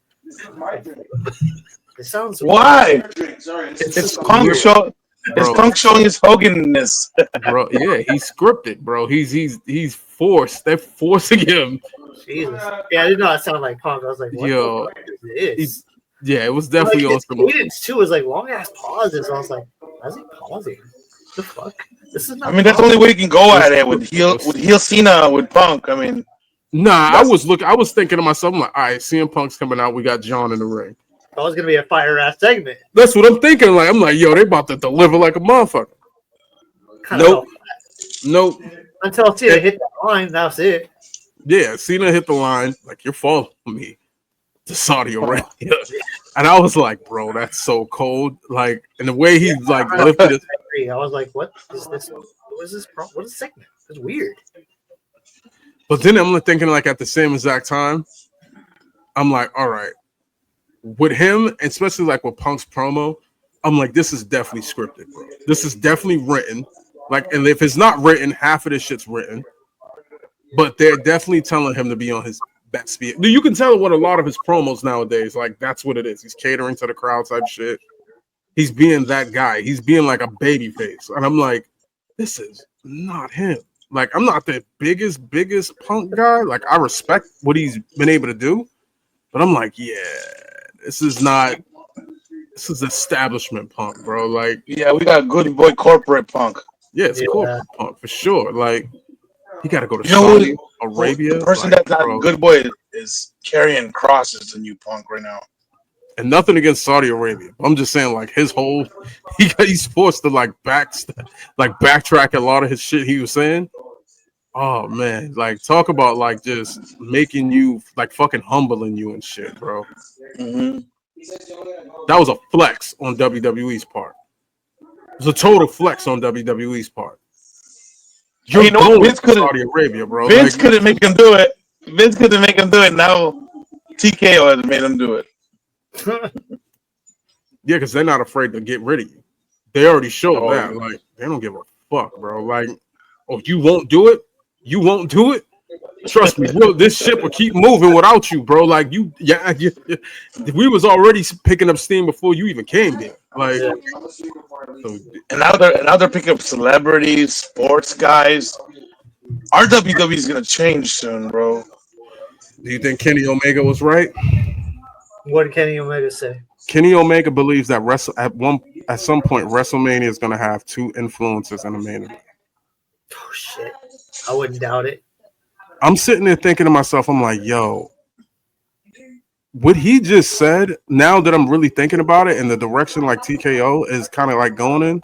it sounds why? It's Punk show. It's Punk showing his Hoganness. Bro, yeah, he's scripted, bro. He's forced. They're forcing him. Jesus. Yeah, I did not sound like Punk. I was like, what yo, is this? Yeah, it was definitely like, awesome. Cadence too was like long ass pauses. I was like, why is he pausing? What the fuck? This is not. I mean, that's the only way you can go at it with heel Cena with Punk. I mean, nah, I was thinking to myself, I'm like, all right, CM Punk's coming out. We got John in the ring. That was gonna be a fire ass segment. That's what I'm thinking. Like, I'm like, yo, they about to deliver like a motherfucker. Nope. Until Cena hit that line, that was it. Yeah, Cena hit the line. Like, you're following me to Saudi Arabia. And I was like, bro, that's so cold. Like, and the way he like lifted it. I was like, what is this? What is this? What is this segment? It's weird. But then I'm thinking, like, at the same exact time, I'm like, all right. With him, especially like with Punk's promo, I'm like, this is definitely scripted, bro. This is definitely written. Like, and if it's not written, half of this shit's written. But they're definitely telling him to be on his best speed. You can tell what a lot of his promos nowadays, like, that's what it is. He's catering to the crowd type shit. He's being that guy. He's being like a baby face. And I'm like, this is not him. Like, I'm not the biggest Punk guy. Like, I respect what he's been able to do. But I'm like, yeah, this is establishment Punk, bro. Like, yeah, we got good boy corporate Punk. Yeah, it's corporate Punk for sure. Like, he got to go to Saudi Arabia. The person that's not good boy is Karrion Kross is the new Punk right now. And nothing against Saudi Arabia. I'm just saying, like, his whole he's forced to like backtrack a lot of his shit he was saying. Oh man, like talk about like just making you like fucking humbling you and shit, bro. Mm-hmm. That was a flex on WWE's part. It was a total flex on WWE's part. You're You know what? going Vince to couldn't. Saudi Arabia, bro. Vince Like, couldn't make him do it. Vince couldn't make him do it. Now TKO has made him do it. yeah, because they're not afraid to get rid of you. They already showed Oh, that. Like, they don't give a fuck, bro. Like, oh, you won't do it? You won't do it? Trust me, this ship will keep moving without you, bro. Like, we was already picking up steam before you even came here. Like, Yeah. so, and now they're picking up celebrities, sports guys. Our WWE is gonna change soon, bro. do you think Kenny Omega was right? What did Kenny Omega say? Kenny Omega believes that at some point WrestleMania is going to have two influences in the main event. Oh shit! I wouldn't doubt it. I'm sitting there thinking to myself, I'm like, yo, what he just said, now that I'm really thinking about it and the direction like TKO is kind of like going in,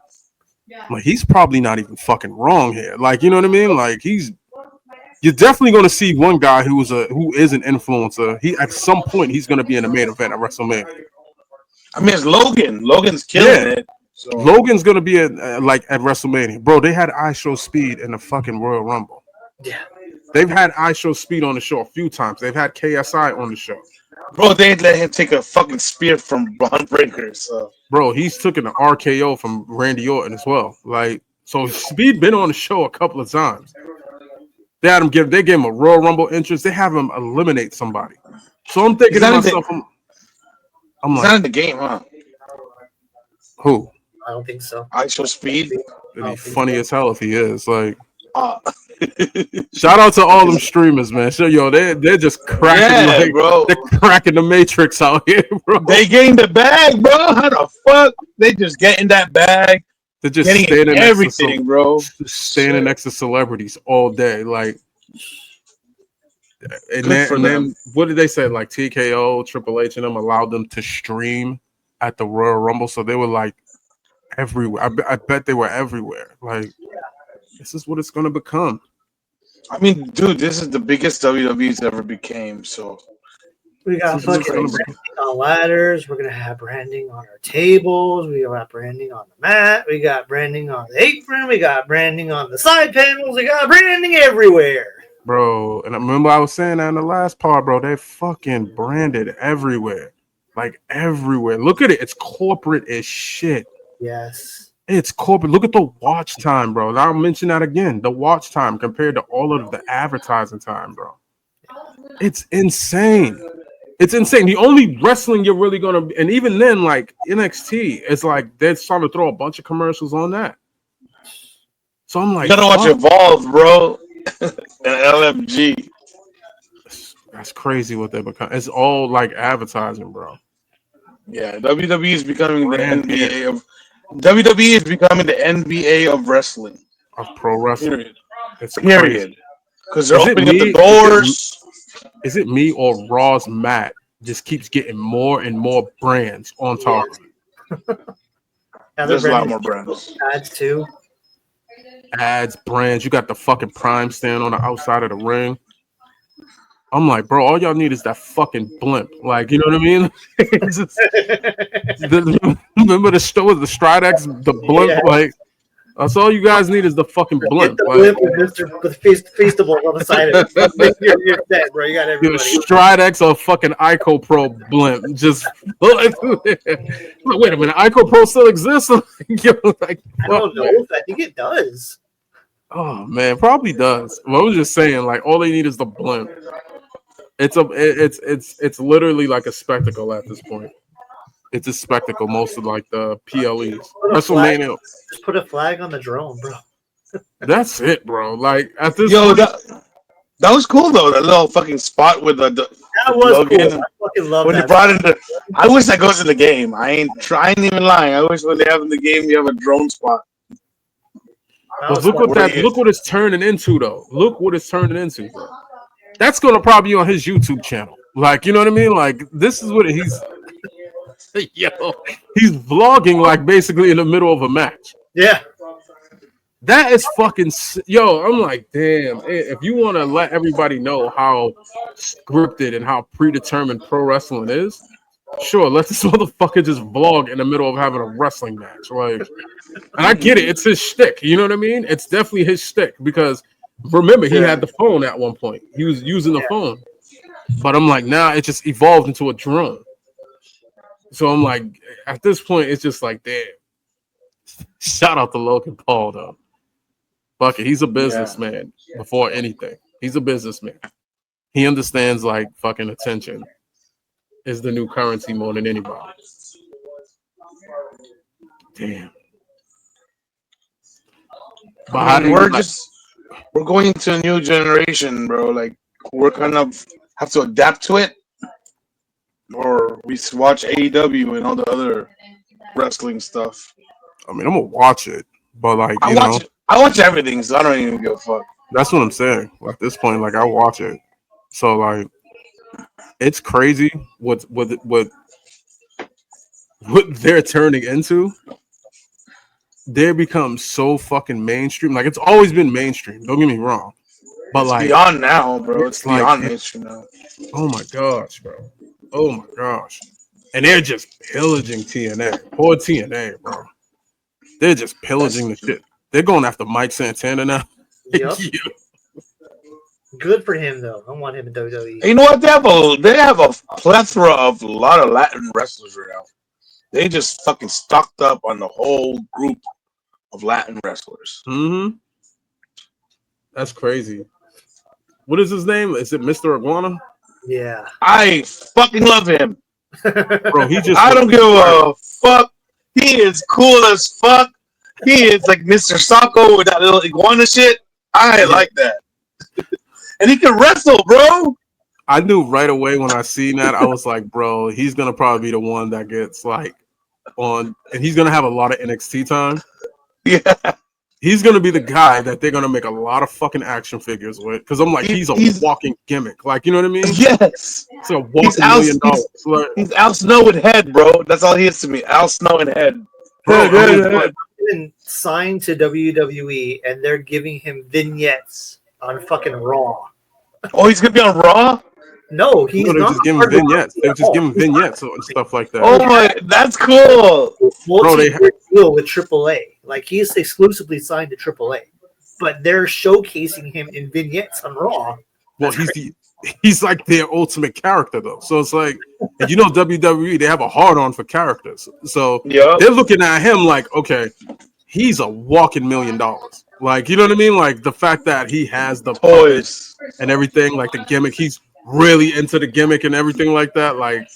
like he's probably not even fucking wrong here. Like, you know what I mean? Like you're definitely going to see one guy who is an influencer. He at some point he's going to be in the main event at WrestleMania. I mean, it's Logan. Logan's killing it. So. Logan's going to be at WrestleMania. Bro, they had I Show Speed in the fucking Royal Rumble. Yeah. They've had I Show Speed on the show a few times. They've had KSI on the show. Bro, they let him take a fucking spear from Braun Breaker. So. Bro, he's taken an RKO from Randy Orton as well. Like, so Speed been on the show a couple of times. They gave him a Royal Rumble entrance. They have him eliminate somebody. So I'm thinking to myself, I'm he's like, not in the game, huh? who? I don't think so. I Show Speed. It'd be funny as hell if he is. Like, Uh, shout out to all them streamers, man. So yo, they're just cracking, bro. They're cracking the matrix out here, bro. They getting the bag, bro. How the fuck? They just getting that bag. They're just Getting standing everything, bro. Standing next to celebrities all day, like. And then what did they say? Like TKO, Triple H, and them allowed them to stream at the Royal Rumble, so they were like everywhere. I bet they were everywhere. Like, this is what it's gonna become. I mean, dude, this is the biggest WWE's ever became. So We got fucking branding on ladders. We're gonna have branding on our tables. We got branding on the mat. We got branding on the apron. We got branding on the side panels. We got branding everywhere. Bro, and I remember I was saying that in the last part, bro. They fucking branded everywhere. Like everywhere. Look at it. It's corporate as shit. Yes. It's corporate. Look at the watch time, bro. I'll mention that again. The watch time compared to all of the advertising time, bro. It's insane. It's insane. The only wrestling you're really gonna, and even then, like NXT, it's like they're starting to throw a bunch of commercials on that. So I'm like, you gotta watch Evolve, bro. And LFG. That's crazy what they become. It's all like advertising, bro. Yeah, WWE is becoming the NBA of WWE is becoming the NBA of wrestling. Of pro wrestling. Period. It's Period. Because they're Is it opening up me? the doors. Is it me or Raw's Matt just keeps getting more and more brands on top of it? There's a lot more brands. Ads too. Ads, brands. You got the fucking Prime stand on the outside of the ring. I'm like, bro, all y'all need is that fucking blimp. Like, you know what I mean? Remember the store with the Stridex, the blimp? Yeah. Like, that's all you guys need is the fucking blimp. The blimp with Feastables on the side of it. You're set, bro. You got everybody. Stridex or fucking Ico Pro blimp. Just wait a minute, Ico Pro still exists? Like, I don't know. I think it does. Oh man, probably does. Well, I was just saying, like, all they need is the blimp. It's literally like a spectacle at this point. It's a spectacle. Most of like the PLEs. WrestleMania. Just put a flag on the drone, bro. That's it, bro. Like at this. That was cool though. That little fucking spot with the that was Logan. Cool. I fucking love when that. They brought in I wish that goes in the game. I ain't even lying. I wish when they have in the game, you have a drone spot. But look what it's turning into, though. Look what it's turning into, bro. That's gonna probably be on his YouTube channel. Like, you know what I mean? Like, this is what he's vlogging like basically in the middle of a match. Yeah. That is fucking I'm like, damn, if you want to let everybody know how scripted and how predetermined pro wrestling is, Sure, let this motherfucker just vlog in the middle of having a wrestling match. Like, and I get it. It's his shtick. You know what I mean? It's definitely his shtick because remember, he had the phone at one point. He was using the phone. But I'm like, now it just evolved into a drone. So I'm like, at this point, it's just like, damn. Shout out to Logan Paul, though. Fuck it. He's a businessman before anything. He's a businessman. He understands, like, fucking attention is the new currency more than anybody. Damn. But I mean, we're going into a new generation, bro. Like, we're kind of have to adapt to it, or we watch AEW and all the other wrestling stuff. I mean, I'm gonna watch it, but like, I watch everything, so I don't even give a fuck. That's what I'm saying. At this point, like, I watch it, so like, it's crazy what they're turning into. They become so fucking mainstream. Like, it's always been mainstream. Don't get me wrong, but it's like beyond now, bro. It's like, beyond mainstream now. Oh my gosh, bro. Oh my gosh. And they're just pillaging TNA. Poor TNA, bro. They're just pillaging the shit. They're going after Mike Santana now. Yep. Good for him, though. I want him in WWE. You know what? They have a plethora of a lot of Latin wrestlers right now. They just fucking stocked up on the whole group of Latin wrestlers. Mm-hmm. That's crazy. What is his name? Is it Mr. Iguana? Yeah. I fucking love him. Bro, I don't give a fuck. He is cool as fuck. He is like Mr. Sacco with that little iguana shit. I like that. And he can wrestle, bro. I knew right away when I seen that. I was like, bro, he's gonna probably be the one that gets like on, and he's gonna have a lot of NXT time. Yeah, he's gonna be the guy that they're gonna make a lot of fucking action figures with. Because I'm like, he's a walking gimmick. Like, you know what I mean? Yes. It's a walking $1 million. He's Al Snow in head, bro. That's all he is to me. Al Snow in head. He's been signed to WWE, and they're giving him vignettes on fucking Raw. Oh, he's gonna be on Raw? No, he's not. Just give him vignettes. They're just giving vignettes and stuff like that. Oh my, that's cool. Bro, they deal with AAA. Like, he's exclusively signed to AAA, but they're showcasing him in vignettes on Raw. Well, he's like their ultimate character though. So it's like, and you know, WWE, they have a hard on for characters. So they're looking at him like, okay, he's a walking $1 million. Like, you know what I mean? Like, the fact that he has the toys and everything, like the gimmick, he's really into the gimmick and everything like that. Like,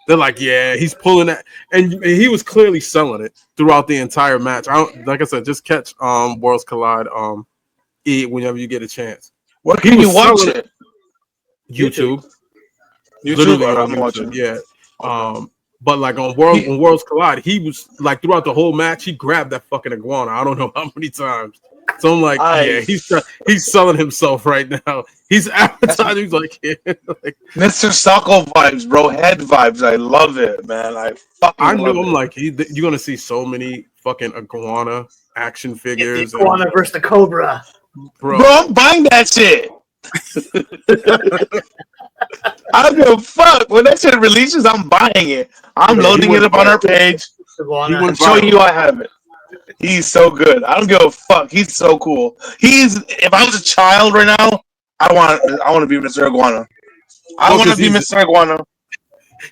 they're like, yeah, he's pulling that, and he was clearly selling it throughout the entire match. Like I said, just catch Worlds Collide whenever you get a chance. Where can you watch it? YouTube. Literally I'm watching. Yeah. But like on Worlds Collide, he was like throughout the whole match, he grabbed that fucking iguana. I don't know how many times. So I'm like, yeah, he's selling himself right now. He's advertising. He's like, yeah, like, Mr. Sacco vibes, bro. Head vibes. I love it, man. I knew him. Like, you're gonna see so many fucking iguana action figures. Iguana versus the Cobra. Bro, I'm buying that shit. I don't give a fuck. When that shit releases, I'm buying it. I'm loading it up on our page. I'm showing you I have it. He's so good. I don't give a fuck. He's so cool. If I was a child right now, I want to be Mr. Iguana. I want to be Mr. Iguana.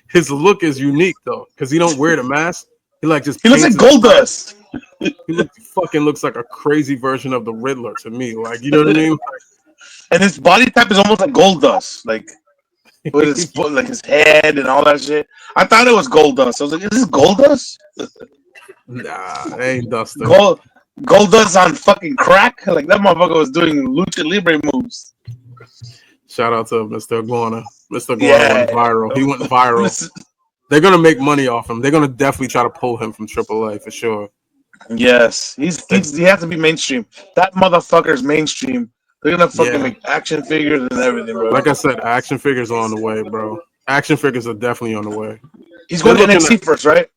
His look is unique though, because he don't wear the mask. He looks like Goldust. He fucking looks like a crazy version of the Riddler to me. Like, you know what I mean? And his body type is almost like Goldust, like with his like his head and all that shit. I thought it was Goldust. I was like, is this Goldust? Nah, it ain't Dustin. Goldust on fucking crack. Like, that motherfucker was doing lucha libre moves. Shout out to Mr. Iguana. Mr. Iguana went viral. He went viral. They're gonna make money off him. They're gonna definitely try to pull him from AAA for sure. Yes, he has to be mainstream. That motherfucker's mainstream. They're gonna fucking make action figures and everything, bro. Like I said, action figures are on the way, bro. Action figures are definitely on the way. He's going to NXT first, right?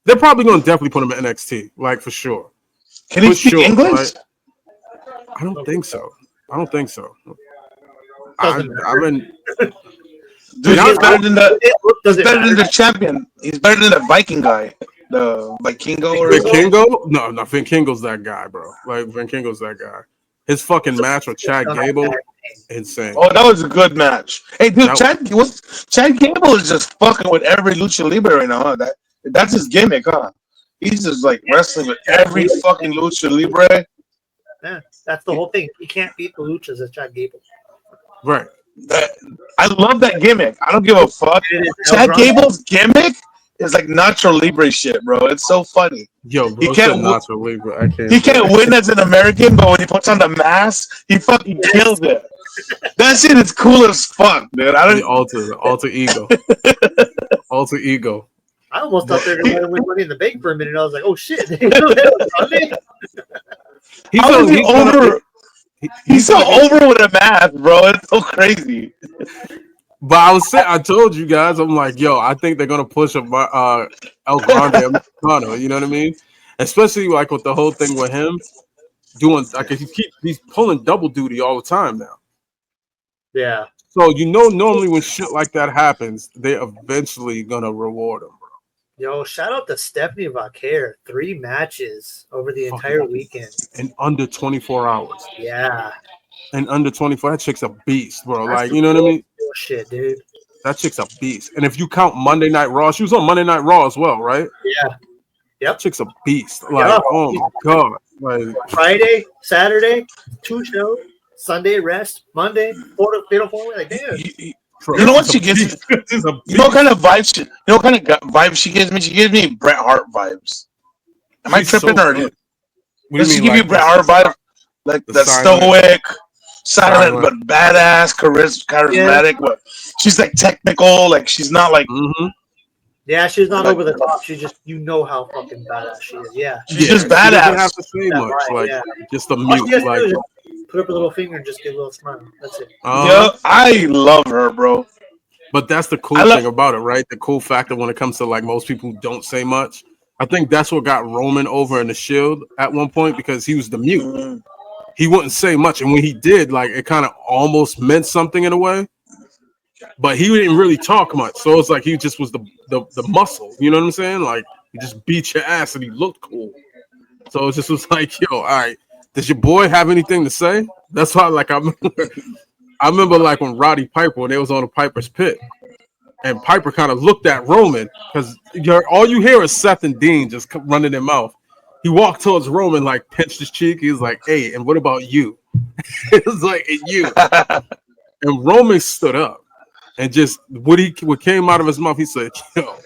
They're probably going to definitely put him in NXT, like, for sure. Can he speak English? Right? I don't think so. I mean, Dude, he's better than the Does it better than matter? the champion. He's better than the Viking guy, the Vikingo or Vikingo? No, Vikingo's that guy, bro. Like Vikingo's that guy. His fucking match with Chad Gable, insane. Oh, that was a good match. Hey, dude, That- Chad Gable is just fucking with every lucha libre right now. Huh? That's his gimmick, huh? He's just like wrestling with every fucking lucha libre. Yeah, that's the whole thing. You can't beat the luchas as Chad Gable. Right. I love that gimmick. I don't give a fuck. Chad Gable's gimmick is like Nacho Libre shit, bro. It's so funny. Yo, bro, He can't He can't win as an American, but when he puts on the mask, he fucking kills it. That shit is cool as fuck, dude. The alter ego. Alter ego. I almost thought they were going to win Money in the Bank for a minute. I was like, oh shit. He's so over with a mask, bro. It's so crazy. But I told you guys, I'm like, yo, I think they're gonna push El Grande Americano. You know what I mean? Especially like with the whole thing with him doing, like he's pulling double duty all the time now. Yeah. So normally when shit like that happens, they eventually gonna reward him, bro. Yo, shout out to Stephanie Vaquer. 3 matches over the entire weekend. In under 24 hours. Yeah. And under 24, that chick's a beast, bro. That's like, you know what I mean? Shit, dude. That chick's a beast. And if you count Monday Night Raw, she was on Monday Night Raw as well, right? Yeah. Yep. That chick's a beast. Like, oh my God. Like Friday, Saturday, 2 shows. Sunday, rest. Monday, fatal 4-way. Like, damn. You know what she gives me? You know what kind of vibes? You know what kind of vibes she gives me? She gives me Bret Hart vibes. Am I tripping or does she give you Bret Hart vibes? Like the stoic, silent but badass, charismatic. But she's like technical. Like she's not like. Yeah, she's not over the top. She's just how fucking badass she is. Yeah, she's just badass. She doesn't have to say much. Just a mute. Like put up a little finger and just give a little smile. That's it. Yeah, I love her, bro. But that's the cool thing about it, right? The cool factor when it comes to like most people who don't say much. I think that's what got Roman over in the Shield at one point because he was the mute. He wouldn't say much, and when he did, like it kind of almost meant something in a way. But he didn't really talk much, so it's like he just was the muscle. You know what I'm saying? Like he just beat your ass, and he looked cool. So it just was like, yo, all right. Does your boy have anything to say? That's why, like, I remember like when Roddy Piper, when they was on the Piper's Pit, and Piper kind of looked at Roman because all you hear is Seth and Dean just running their mouth. He walked towards Roman, like pinched his cheek. He was like, "Hey, and what about you?" It was like, "And you." And Roman stood up and just what came out of his mouth. He said, "Yo."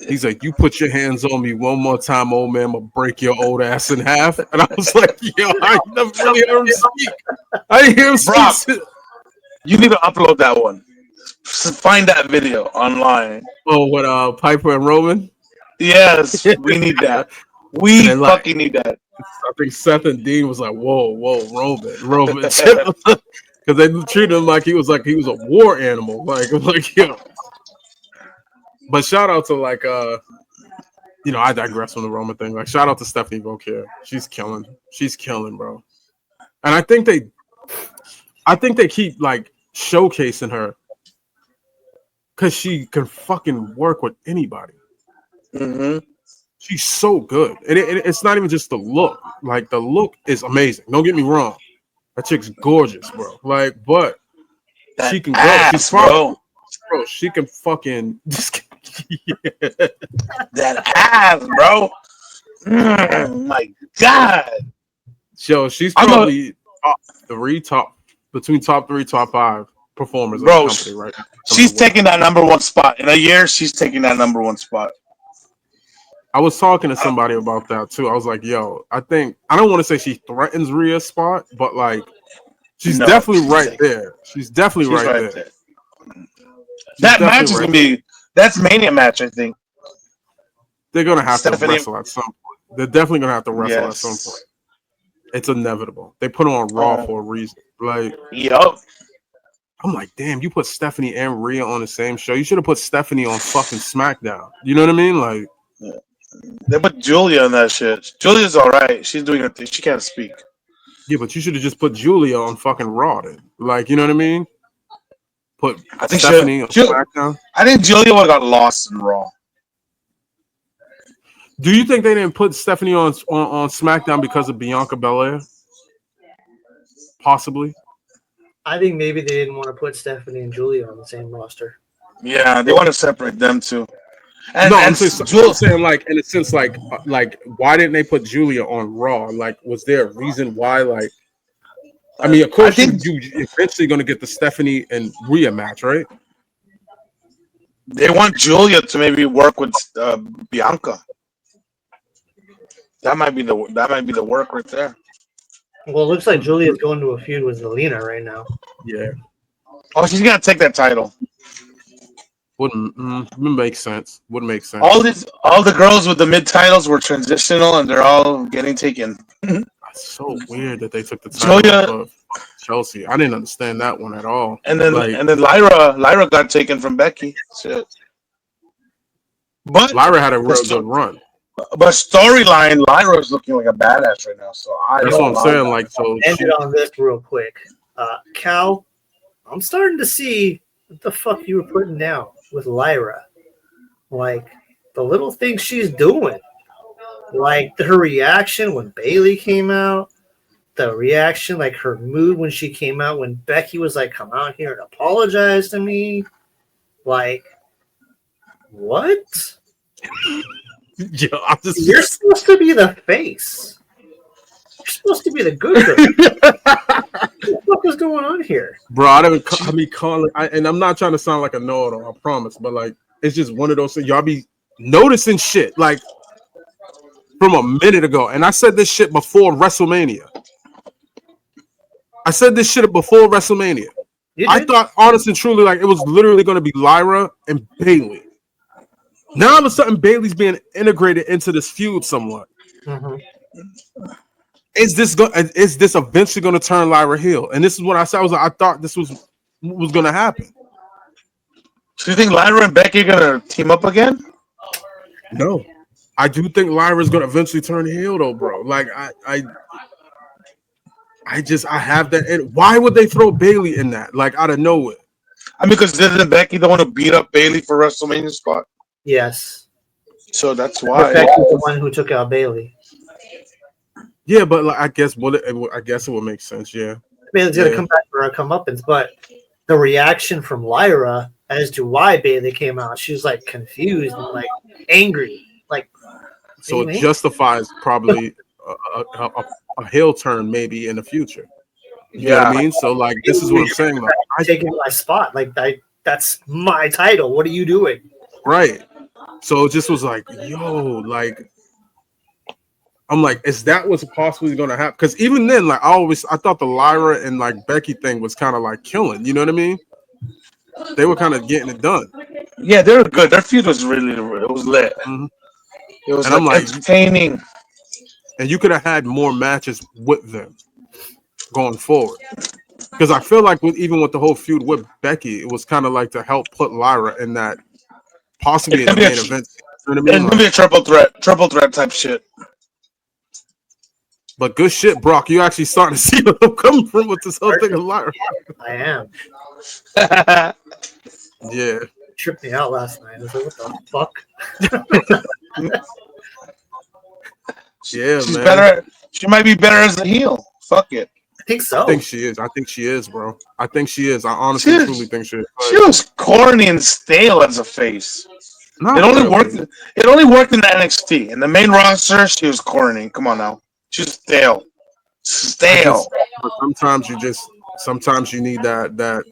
He's like, "You put your hands on me one more time, old man, I'm gonna break your old ass in half." And I was like, "Yo, I never really heard him speak. I didn't hear him speak." You need to upload that one. Find that video online. Oh, what Piper and Roman? Yes, we need that. We fucking need that. I think Seth and Dean was like, "Whoa, Roman," because they treated him like he was a war animal, like yo. But shout out to like I digress from the Roman thing. Like shout out to Stephanie Vaquer. She's killing, bro. And I think they keep like showcasing her because she can fucking work with anybody. She's so good, and it's not even just the look. Like the look is amazing. Don't get me wrong, that chick's gorgeous, bro. Like, but that she can ass, go. She's bro. She can fucking. That ass, bro. My God. Yo, she's probably between top 3, top 5 performers of the company, right? She's taking that number 1 spot. In a year, she's taking that number 1 spot. I was talking to somebody about that too. I was like, yo, I don't want to say she threatens Rhea's spot, but like she's definitely right there. She's definitely right there. That match is gonna be that's Mania match, I think. They're gonna have to wrestle at some point. They're definitely gonna have to wrestle at some point. It's inevitable. They put her on Raw for a reason. Like, I'm like, damn, you put Stephanie and Rhea on the same show. You should have put Stephanie on fucking SmackDown. You know what I mean? Like, they put Julia on that shit. Julia's all right. She's doing her thing. She can't speak. Yeah, but you should have just put Julia on fucking Raw then. Like, you know what I mean? put I think Stephanie on SmackDown? I think Julia would have got lost in Raw. Do you think they didn't put Stephanie on SmackDown because of Bianca Belair? Possibly. I think maybe they didn't want to put Stephanie and Julia on the same roster. Yeah, they want to separate them too. And, I'm saying, like, in a sense, like, why didn't they put Julia on Raw? Like, was there a reason why? Like, I mean, of course, you eventually going to get the Stephanie and Rhea match, right? They want Julia to maybe work with Bianca. That might be the work right there. Well, it looks like Julia's going to a feud with Zelina right now. Yeah. Oh, she's gonna take that title. Wouldn't make sense. Wouldn't make sense. All the girls with the mid titles were transitional, and they're all getting taken. That's so weird that they took the title of Chelsea. I didn't understand that one at all. And then Lyra got taken from Becky. Shit. But Lyra had a real good run. But storyline, Lyra's looking like a badass right now. So that's what I'm saying. Like, so end it on this real quick. Cal, I'm starting to see what the fuck you were putting down with Lyra. Like the little things she's doing. Like her reaction when Bayley came out. The reaction, like her mood when she came out, when Becky was like, come out here and apologize to me. Like, what? Yeah, You're supposed to be the face. You're supposed to be the good guy. What the fuck is going on here? Bro, and I'm not trying to sound like a know-it-all, I promise, but like, it's just one of those things. Y'all be noticing shit, like, from a minute ago. And I said this shit before WrestleMania. I thought, honest and truly, like, it was literally going to be Lyra and Bayley. Now all of a sudden, Bayley's being integrated into this feud somewhat. Mm-hmm. Is this eventually going to turn Lyra heel? And this is what I said. I thought this was going to happen. So you think Lyra and Becky are going to team up again? No, I do think Lyra is going to eventually turn heel, though, bro. Like I have that. And why would they throw Bayley in that? Like out of nowhere. I mean, because didn't Becky don't want to beat up Bayley for WrestleMania spot? Yes. So that's why. Becky's the one who took out Bayley. Yeah, but like, I guess it would make sense. Yeah. Bayley's gonna come back for her comeuppance, but the reaction from Lyra as to why Bayley came out, she was like confused and like angry. Like, so it justifies probably a heel turn maybe in the future. You know what I mean? So like, this is what I'm saying. Like, I'm taking my spot. Like that's my title. What are you doing? Right. So it just was like, yo, like, I'm like, is that what's possibly going to happen? Because even then, like, I thought the Lyra and like Becky thing was kind of like killing. You know what I mean? They were kind of getting it done. Yeah, they were good. Their feud was it was lit. Mm-hmm. It was like entertaining. And you could have had more matches with them going forward. Because I feel like even with the whole feud with Becky, it was kind of like to help put Lyra in that possibly in the main event. You know what I mean? It's gonna be a triple threat type shit. But good shit, Brock. You actually starting to see where I'm coming from with this whole thing of Lyra. I am. Yeah. It tripped me out last night. I was like, what the fuck? Yeah, she's man. Better. She might be better as a heel. Fuck it. I think so. I think she is, bro. I think she is. I honestly truly think she is. She was corny and stale as a face. It only worked in the NXT. In the main roster, she was corny. Come on now. She's stale. But sometimes you need that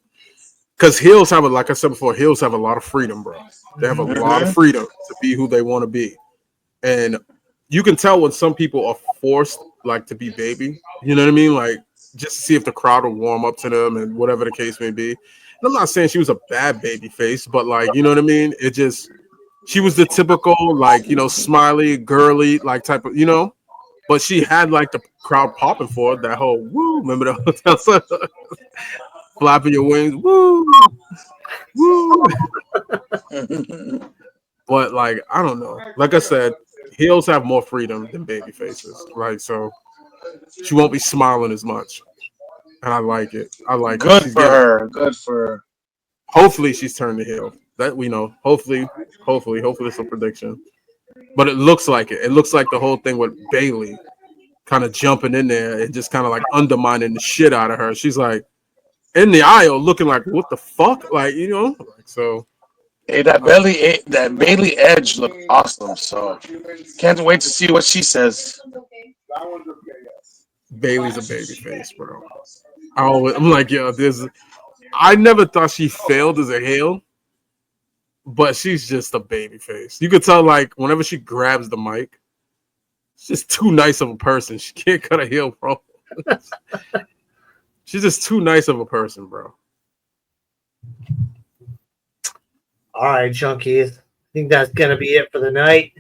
because heels have like I said before, heels have a lot of freedom, bro. They have a lot of freedom to be who they want to be. And you can tell when some people are forced like to be baby. You know what I mean? Like just to see if the crowd will warm up to them and whatever the case may be. And I'm not saying she was a bad baby face, but like, you know what I mean? She was the typical, like, you know, smiley, girly, like type of, you know, but she had like the crowd popping for it, that whole woo. Remember the flapping your wings, woo, woo. But like, I don't know. Like I said, heels have more freedom than baby faces, right? So she won't be smiling as much, and I like it. Good for her. Hopefully she's turned the heel. That we know. Hopefully it's a prediction. But it looks like it. It looks like the whole thing with Bailey kind of jumping in there and just kind of like undermining the shit out of her. She's like in the aisle looking like, what the fuck? Like, you know? So Hey, that Bailey Edge looked awesome. So can't wait to see what she says. Bailey's a baby face, bro. I'm like, yo, I never thought she failed as a heel, but she's just a baby face. You could tell, like, whenever she grabs the mic, she's just too nice of a person. She can't cut a heel, bro. She's just too nice of a person, bro. All right, Junkies. I think that's going to be it for the night.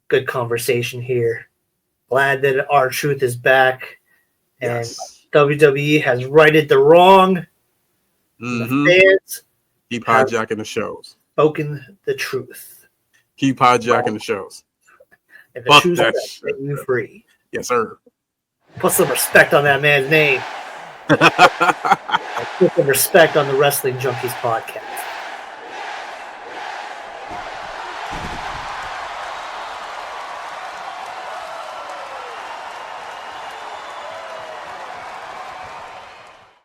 Good conversation here. Glad that R-Truth is back. And Yes. WWE has righted the wrong. Mm-hmm. The fans Keep hijacking the shows. spoken the truth. Keep hijacking the shows. And the Fuck truth that set shit. you free. Yes, sir. Put some respect on that man's name. Put some respect on the Wrestling Junkeez podcast.